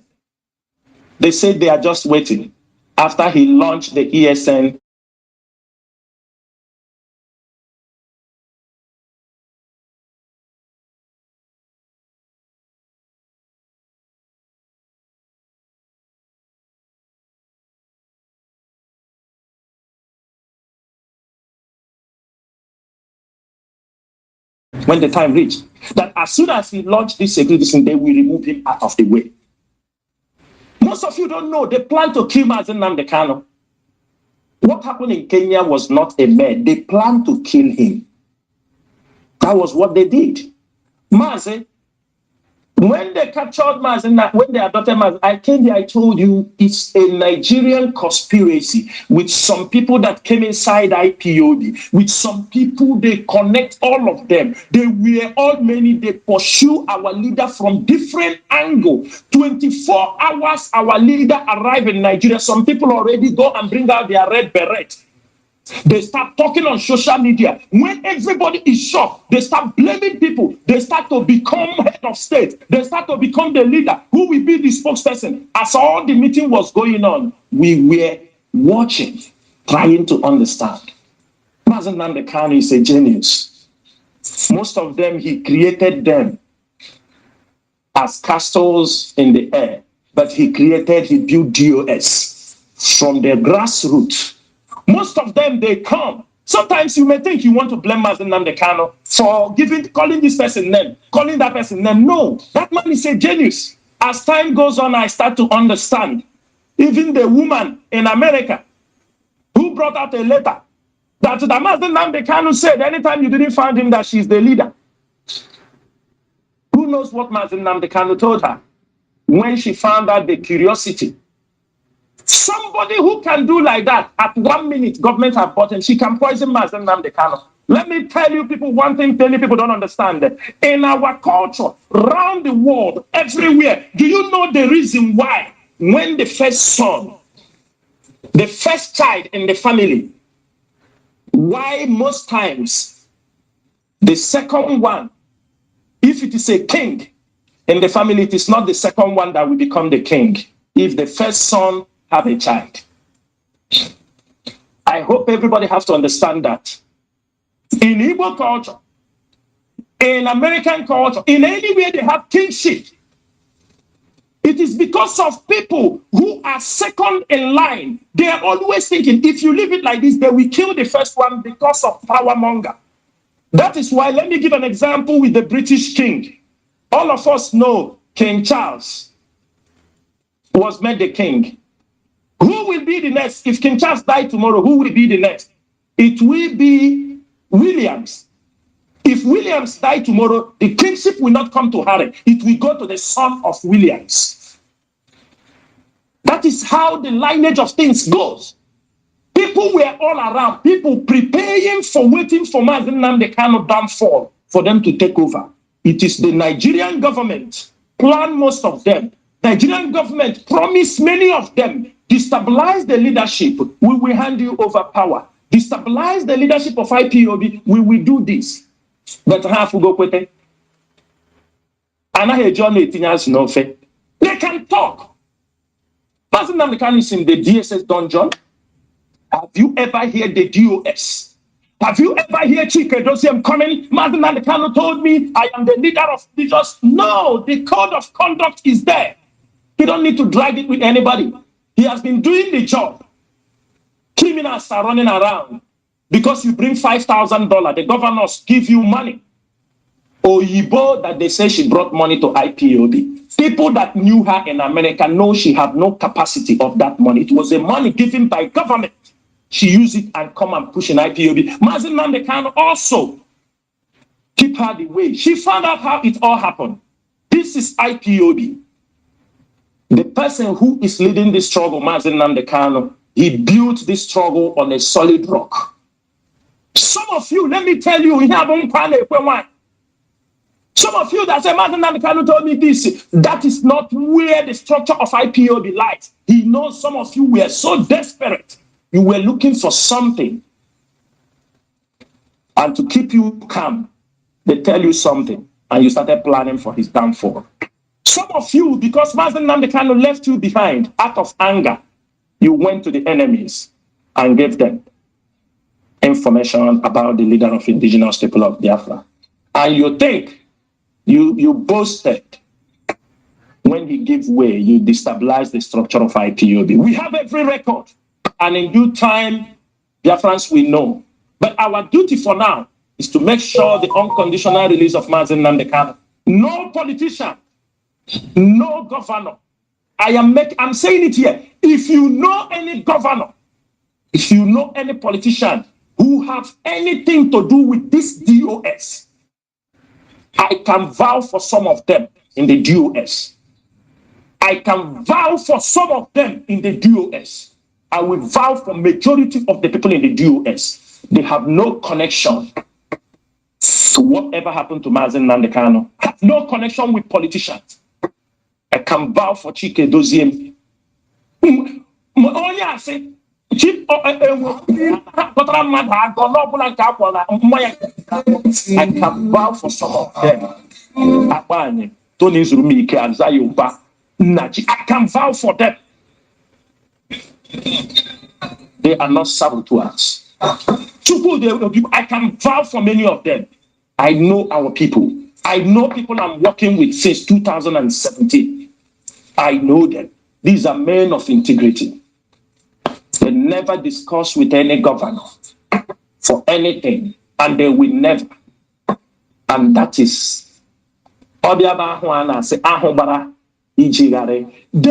they said they are just waiting. After he launched the ESN, when the time reached, that as soon as he launched this security system, they will remove him out of the way. Most of you don't know, they plan to kill Mazi Nnamdi Kanu. What happened in Kenya was not a man. They planned to kill him. That was what they did. Mazi When they captured Mazi, when they adopted Mazi, I came here, I told you it's a Nigerian conspiracy with some people that came inside IPOB, with some people, they connect all of them. They were all many, they pursue our leader from different angle. 24 hours, our leader arrived in Nigeria. Some people already go and bring out their red beret. They start talking on social media. When everybody is shocked, they start blaming people. They start to become head of state. They start to become the leader. Who will be the spokesperson? As all the meeting was going on, we were watching, trying to understand. Mazi Nnamdi Kanu is a genius. Most of them, he created them as castles in the air. But he built DOS from the grassroots. Most of them, they come. Sometimes you may think you want to blame Mazi Nnamdi Kanu for calling this person name, calling that person name. No, that man is a genius. As time goes on, I start to understand. Even the woman in America who brought out a letter that the Mazi Nnamdi Kanu said anytime you didn't find him that she's the leader. Who knows what Mazi Nnamdi Kanu told her when she found out the curiosity? Somebody who can do like that, at 1 minute, government have bought him. She can poison Mazi Nnamdi Kanu. Let me tell you people one thing many people don't understand. In our culture, around the world, everywhere, do you know the reason why when the first son, the first child in the family, why most times the second one, if it is a king in the family, it is not the second one that will become the king. If the first son have a child. I hope everybody has to understand that. In Igbo culture, in American culture, in any way they have kingship. It is because of people who are second in line. They are always thinking, if you leave it like this, they will kill the first one because of power monger. That is why, let me give an example with the British king. All of us know King Charles was made the king. Who will be the next? If King Charles died tomorrow, who will be the next? It will be Williams. If Williams died tomorrow, the kingship will not come to Harry. It will go to the son of Williams. That is how the lineage of things goes. People were all around, people preparing for waiting for Mazi Nnamdi Kanu downfall for them to take over. It is the Nigerian government planned most of them. Nigerian government promised many of them, destabilize the leadership, we will hand you over power. Destabilize the leadership of IPOB, we will do this. But half will go with it. And I John 18 years no faith. They can talk. Mazi Nnamdi Kanu is in the DSS dungeon. Have you ever heard the DOS? Have you ever heard Chike Dosiem coming? Mazi Nnamdi Kanu told me I am the leader of religious. No, the code of conduct is there. You don't need to drag it with anybody. He has been doing the job. Criminals are running around because you bring $5,000. The governors give you money. Oyibo that they say she brought money to IPOB. People that knew her in America know she had no capacity of that money. It was a money given by government. She used it and come and push in IPOB. Mazi Nnamdi Kanu also keep her the way. She found out how it all happened. This is IPOB. The person who is leading this struggle, Mazi Nnamdi Kanu, he built this struggle on a solid rock. Some of you, let me tell you, some of you that say, Mazi Nnamdi Kanu told me this, that is not where the structure of IPOB lies. He knows some of you were so desperate. You were looking for something. And to keep you calm, they tell you something, and you started planning for his downfall. Some of you, because Mazi Nnamdi Kanu left you behind out of anger, you went to the enemies and gave them information about the leader of indigenous people of Biafra. And you think you boasted when he gave way, you destabilized the structure of IPOB. We have every record, and in due time, Biafrans will know. But our duty for now is to make sure the unconditional release of Mazi Nnamdi Kanu. No politician, no governor. I'm saying it here. If you know any governor, if you know any politician who have anything to do with this DOS, I can vouch for some of them. in the DOS. I can vow for some of them in the DOS. I will vow for majority of the people in the DOS. They have no connection to whatever happened to Mazi Nnamdi Kanu. Have no connection with politicians. I can vow for Chike Doziem. Oh yeah, say I can vow for some of them. Tony Zurumike and Zayuba Naji. I can vow for them. They are not saboteurs. I can vow for many of them. I know our people. I know people I'm working with since 2017. I know them. These are men of integrity. They never discuss with any governor for anything, and they will never. And that is they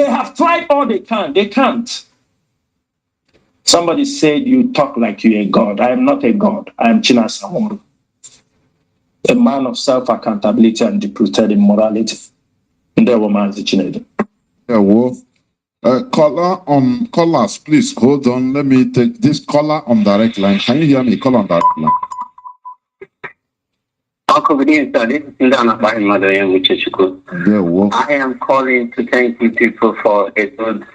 have tried all they can. They can't. Somebody said you talk like you're a god. I am not a god. I am Chinasamoru, a man of self-accountability and deep-rooted in morality. Callers, please hold on. Let me take this caller on direct line. Can you hear me? Call on direct line. Uncle, good evening, sir. This is I am calling to thank you people for a good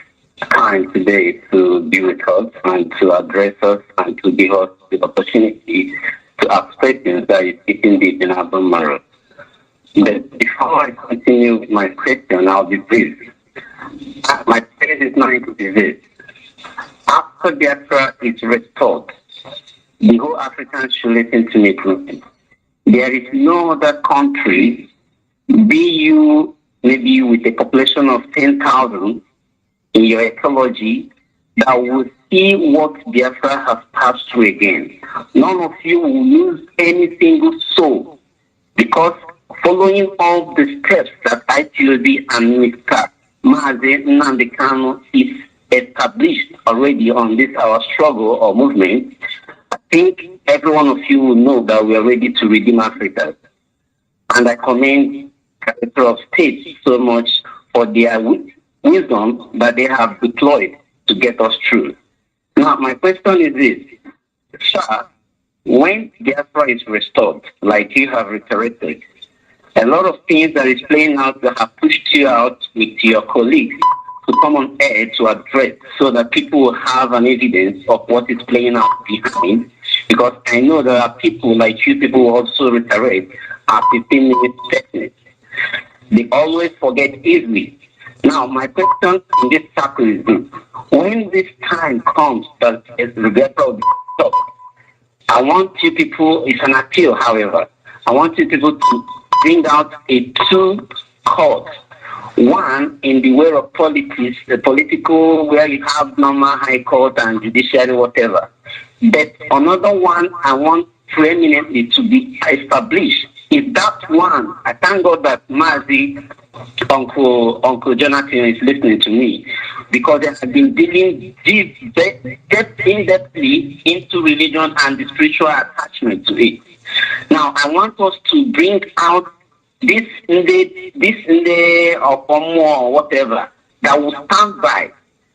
time today to be with us and to address us and to give us the opportunity to ask questions that is indeed in our bone marrow. But before I continue with my question, I'll be brief. My point is going to be this. After Biafra is restored, the whole Africans should listen to me movement. There is no other country, be you maybe with a population of 10,000 in your ecology, that will see what Biafra has passed through again. None of you will lose any single soul, because following all the steps that IPOB and Mr. Mazi Nnamdi Kanu is established already on this our struggle or movement, I think every one of you will know that we are ready to redeem Africa. And I commend the Secretary of State so much for their wisdom that they have deployed to get us through. Now, my question is this. Sir, when Biafra is restored, like you have reiterated, a lot of things that is playing out that have pushed you out with your colleagues to come on air to address so that people will have an evidence of what is playing out behind. Because I know there are people like you people who also reiterate are 15 minutes techniques. They always forget easily. Now, my question in this circle is this. When this time comes that the Biafra will be stopped, I want you people, it's an appeal, however, I want you people to bring out a two court. One in the way of politics, the political where you have normal high court and judiciary, whatever. But another one I want preeminently to be established. If that one, I thank God that Mazi, Uncle Jonathan is listening to me, because they have been dealing in-depthly into religion and the spiritual attachment to it. Now, I want us to bring out this in the or more or whatever that will stand by,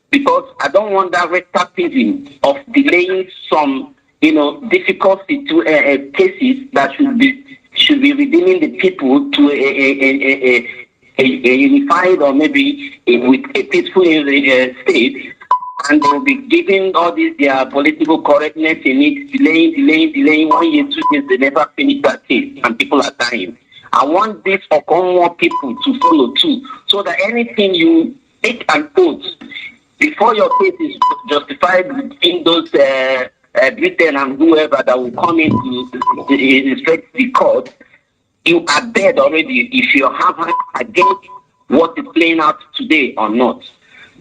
because I don't want that recidivism of delaying some, difficult cases that should be redeeming the people to a unified or maybe with a peaceful state, and they'll be giving all this their political correctness in it, delaying 1 year, 2 years, they never finish that case, and people are dying. I want this Okonwo people to follow too, so that anything you take an oath before your case is justified in those Britain and whoever that will come into straight the court, you are dead already if you have against what is playing out today or not.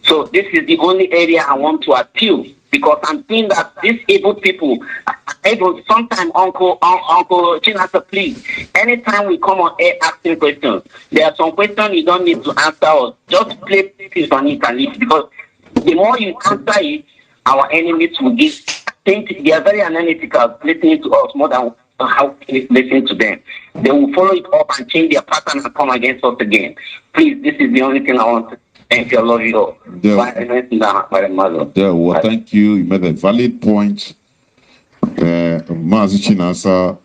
So this is the only area I want to appeal, because I'm seeing that these evil people, even sometimes Uncle Chinasa, please, anytime we come on air asking questions, there are some questions you don't need to answer us. Just play peace on it and leave, because the more you answer it, our enemies will give. I think they are very analytical listening to us more than how to listen to them. They will follow it up and change their pattern and come against us again. Please, this is the only thing I want to thank you. I love you all. Well, thank you. You made a valid point. Mazi Chinasa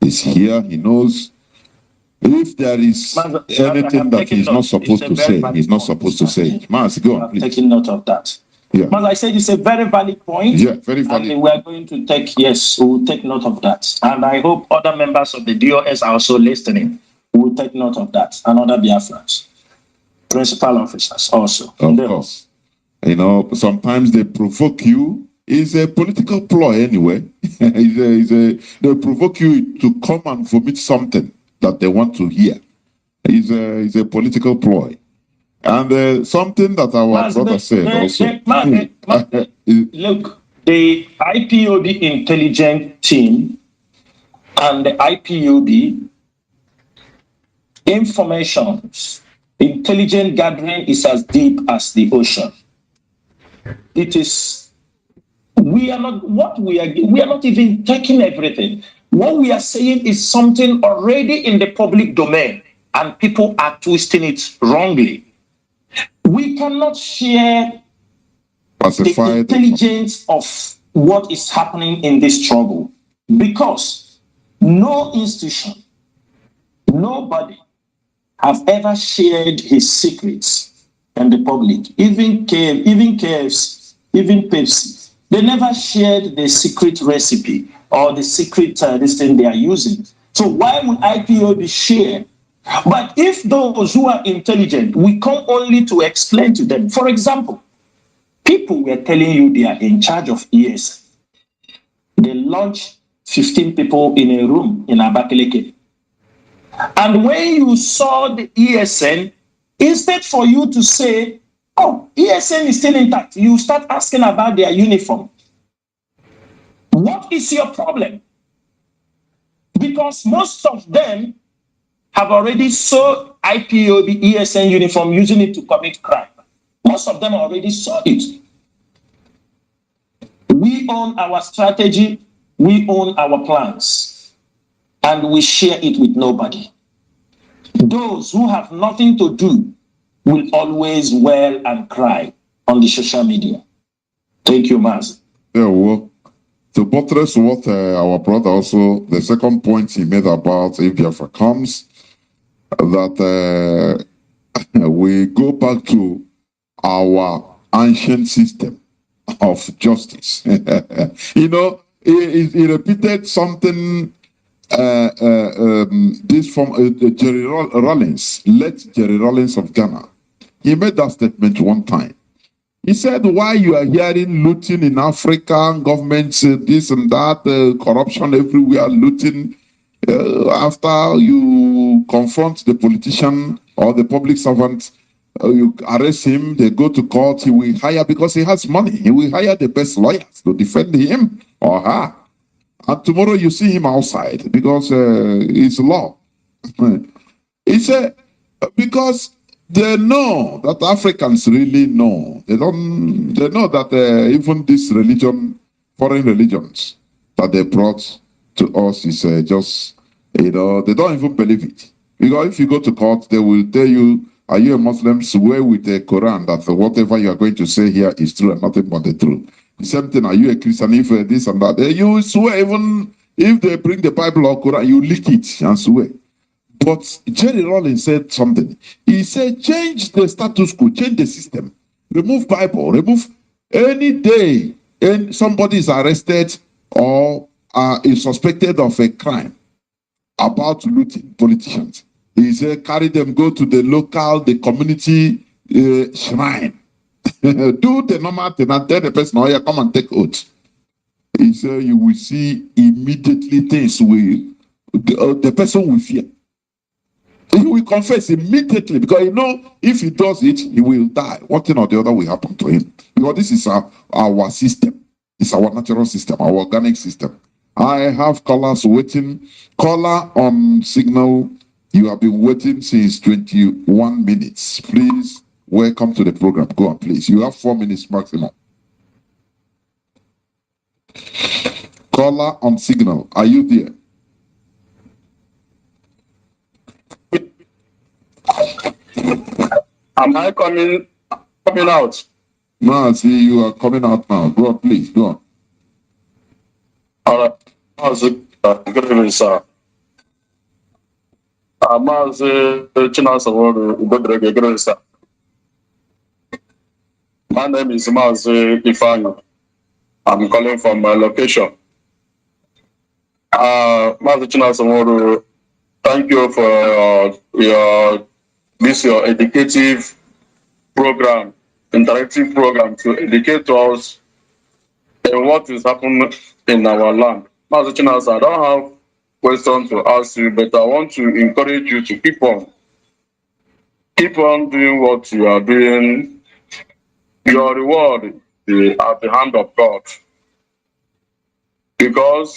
is here. He knows if there is anything that he's not supposed to say, he's not supposed to say it. Mazi, go on, please. Taking note of that. Yeah. But I said it's a very valid point. Yeah, very valid. And we are going to take, we'll take note of that. And I hope other members of the DOS are also listening. We'll take note of that. And other Biafrans, principal officers also. Of course. You know, sometimes they provoke you. It's a political ploy anyway. They provoke you to come and vomit something that they want to hear. It's a political ploy. And something that our brother said also. Look, the IPOB intelligence team and the IPOB information, intelligent gathering is as deep as the ocean. It is, we are not even taking everything. What we are saying is something already in the public domain, and people are twisting it wrongly. We cannot share the intelligence of what is happening in this struggle because no institution, nobody have ever shared his secrets in the public. Even KFC, even Pepsi, they never shared the secret recipe or the secret this thing they are using. So why would IPOB share? But if those who are intelligent, we come only to explain to them. For example, people were telling you they are in charge of ESN. They launched 15 people in a room in Abakaliki. And when you saw the ESN, instead for you to say, oh, ESN is still intact, you start asking about their uniform. What is your problem? Because most of them have already sold IPOB ESN uniform using it to commit crime. Most of them already saw it. We own our strategy, we own our plans, and we share it with nobody. Those who have nothing to do will always wail and cry on the social media. Thank you, Mazi. Yeah, well, to buttress what our brother also, the second point he made about if Biafra comes, that we go back to our ancient system of justice. You know, he repeated something, this from Jerry Rawlings, late Jerry Rawlings of Ghana. He made that statement one time. He said, why you are hearing looting in Africa, governments, this and that, corruption everywhere, looting, after you confront the politician or the public servant, you arrest him, they go to court, he will hire, because he has money, he will hire the best lawyers to defend him or her. And tomorrow you see him outside because it's law. He said, because they know that Africans really know. They know that even this religion, foreign religions that they brought to us is just, you know, they don't even believe it. Because if you go to court, they will tell you, are you a Muslim? Swear with the Quran that whatever you are going to say here is true and nothing but the truth. The same thing, are you a Christian? If this and that, you swear, even if they bring the Bible or Quran, you lick it and swear. But Jerry Rawlings said something. He said, change the status quo, change the system. Remove Bible, remove any day and somebody is arrested or is suspected of a crime about looting politicians. He said, carry them, go to the local, the community shrine. Do the normal thing and tell the person, oh yeah, come and take oath. He said, you will see immediately things will, the person will fear. He will confess immediately because you know if he does it, he will die. One thing or the other will happen to him. Because this is our system. It's our natural system, our organic system. I have callers waiting. Caller on signal. You have been waiting since 21 minutes. Please, welcome to the program. Go on, please. You have 4 minutes maximum. Caller on signal. Are you there? Am I coming out? Mazi, you are coming out now. Go on, please. Go on. All right. Mazi, good evening, sir. Mazi Chinasaworo, good evening, sir. My name is Mazi Ifeanyi. I'm calling from my location. Mazi Chinasaworo, thank you for your educative program, interactive program to educate us in what is happening in our land. Mazi Chinasa, I don't have questions to ask you, but I want to encourage you to keep on doing what you are doing. Your reward is at the hand of God. Because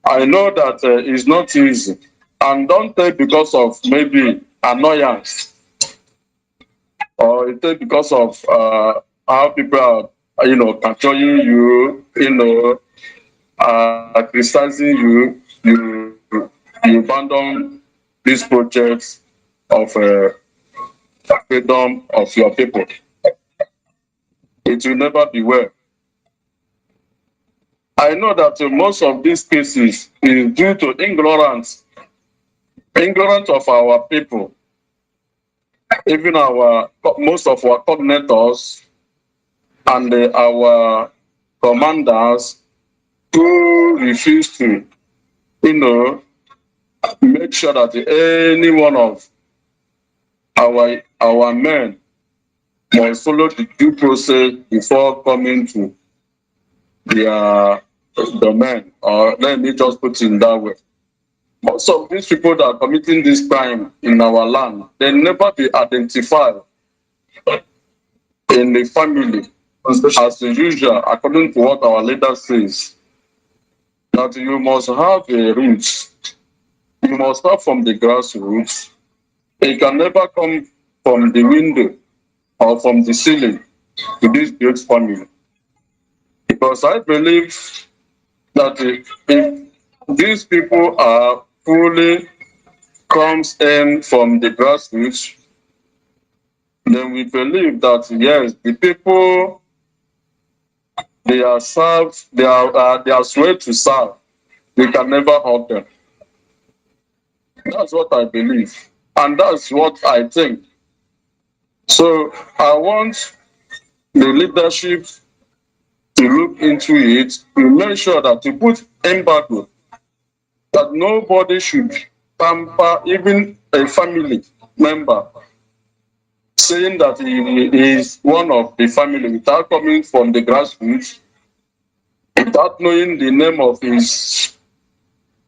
I know that it's not easy. And don't take because of maybe annoyance or it take because of how people are, controlling you, criticizing you, you abandon these projects of freedom of your people. It will never be well. I know that most of these cases is due to ignorance of our people, even most of our coordinators and our commanders who refuse to, make sure that any one of our men must follow the due process before coming to their domain, or let me just put it that way. Most of these people that are committing this crime in our land, they never be identified in the family as usual, according to what our leader says. That you must have a roots. You must start from the grassroots. It can never come from the window or from the ceiling to this great family. Because I believe that if these people are fully comes in from the grassroots, then we believe that yes, the people they are served, they are swear to serve. We can never hurt them. That's what I believe, and that's what I think. So I want the leadership to look into it to make sure that to put embargo that nobody should tamper, even a family member, saying that he is one of the family without coming from the grassroots, without knowing the name of his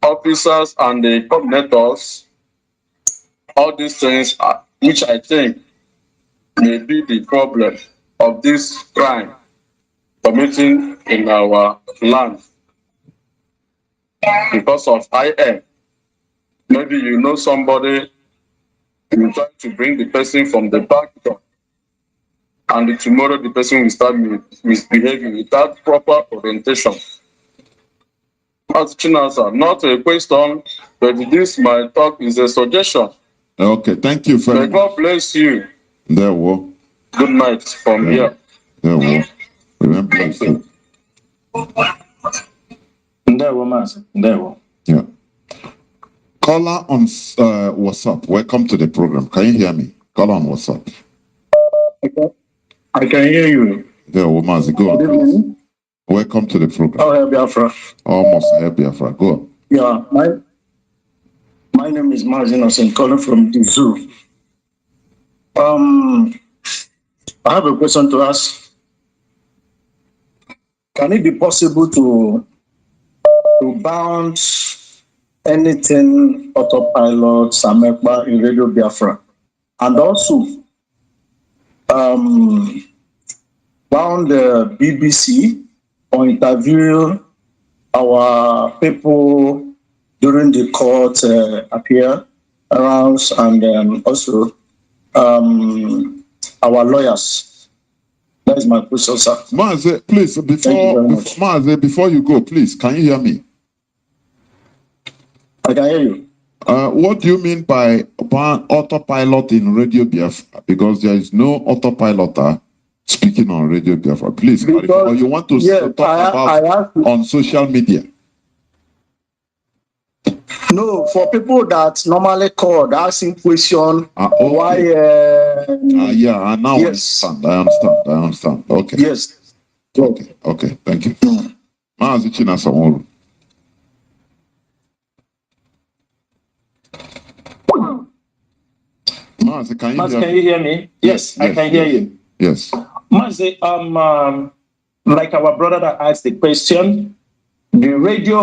officers and the coordinators. All these things, which I think may be the problem of this crime committing in our land because of IM. Maybe you know somebody, you try to bring the person from the back door, and tomorrow the person will start misbehaving without proper orientation. As Chinasa, not a question, but this my talk is a suggestion. Okay, thank you very much. May God bless you. There we Good night from here. There we Remember bless you. There we Mazi. There we. Yeah. Caller on WhatsApp. Welcome to the program. Can you hear me? Caller on WhatsApp. I can hear you. There we Mazi. Go on. Welcome to the program. Oh, Biafra. Almost Biafra. Go on. Yeah, my name is Mazi Innocent, calling from the zoo. I have a question to ask. Can it be possible to bounce anything autopilot, Samekba in Radio Biafra, and also bound the BBC or interview our people during the court appearance, and also our lawyers? That is my question, sir. Mazi, please, before you go, please, can you hear me? I can hear you. What do you mean by autopilot in Radio Biafra? Because there is no autopiloter speaking on Radio Biafra. Please clarify. Or you want to talk about on social media? No, for people that normally call, asking question why. Yeah, I now understand. I understand. Okay. Yes. Okay. Thank you. Mazi Chinasamolu. Mazi, can you hear me? Yes, I can hear you. Yes. Mazi, like our brother that asked the question, the radio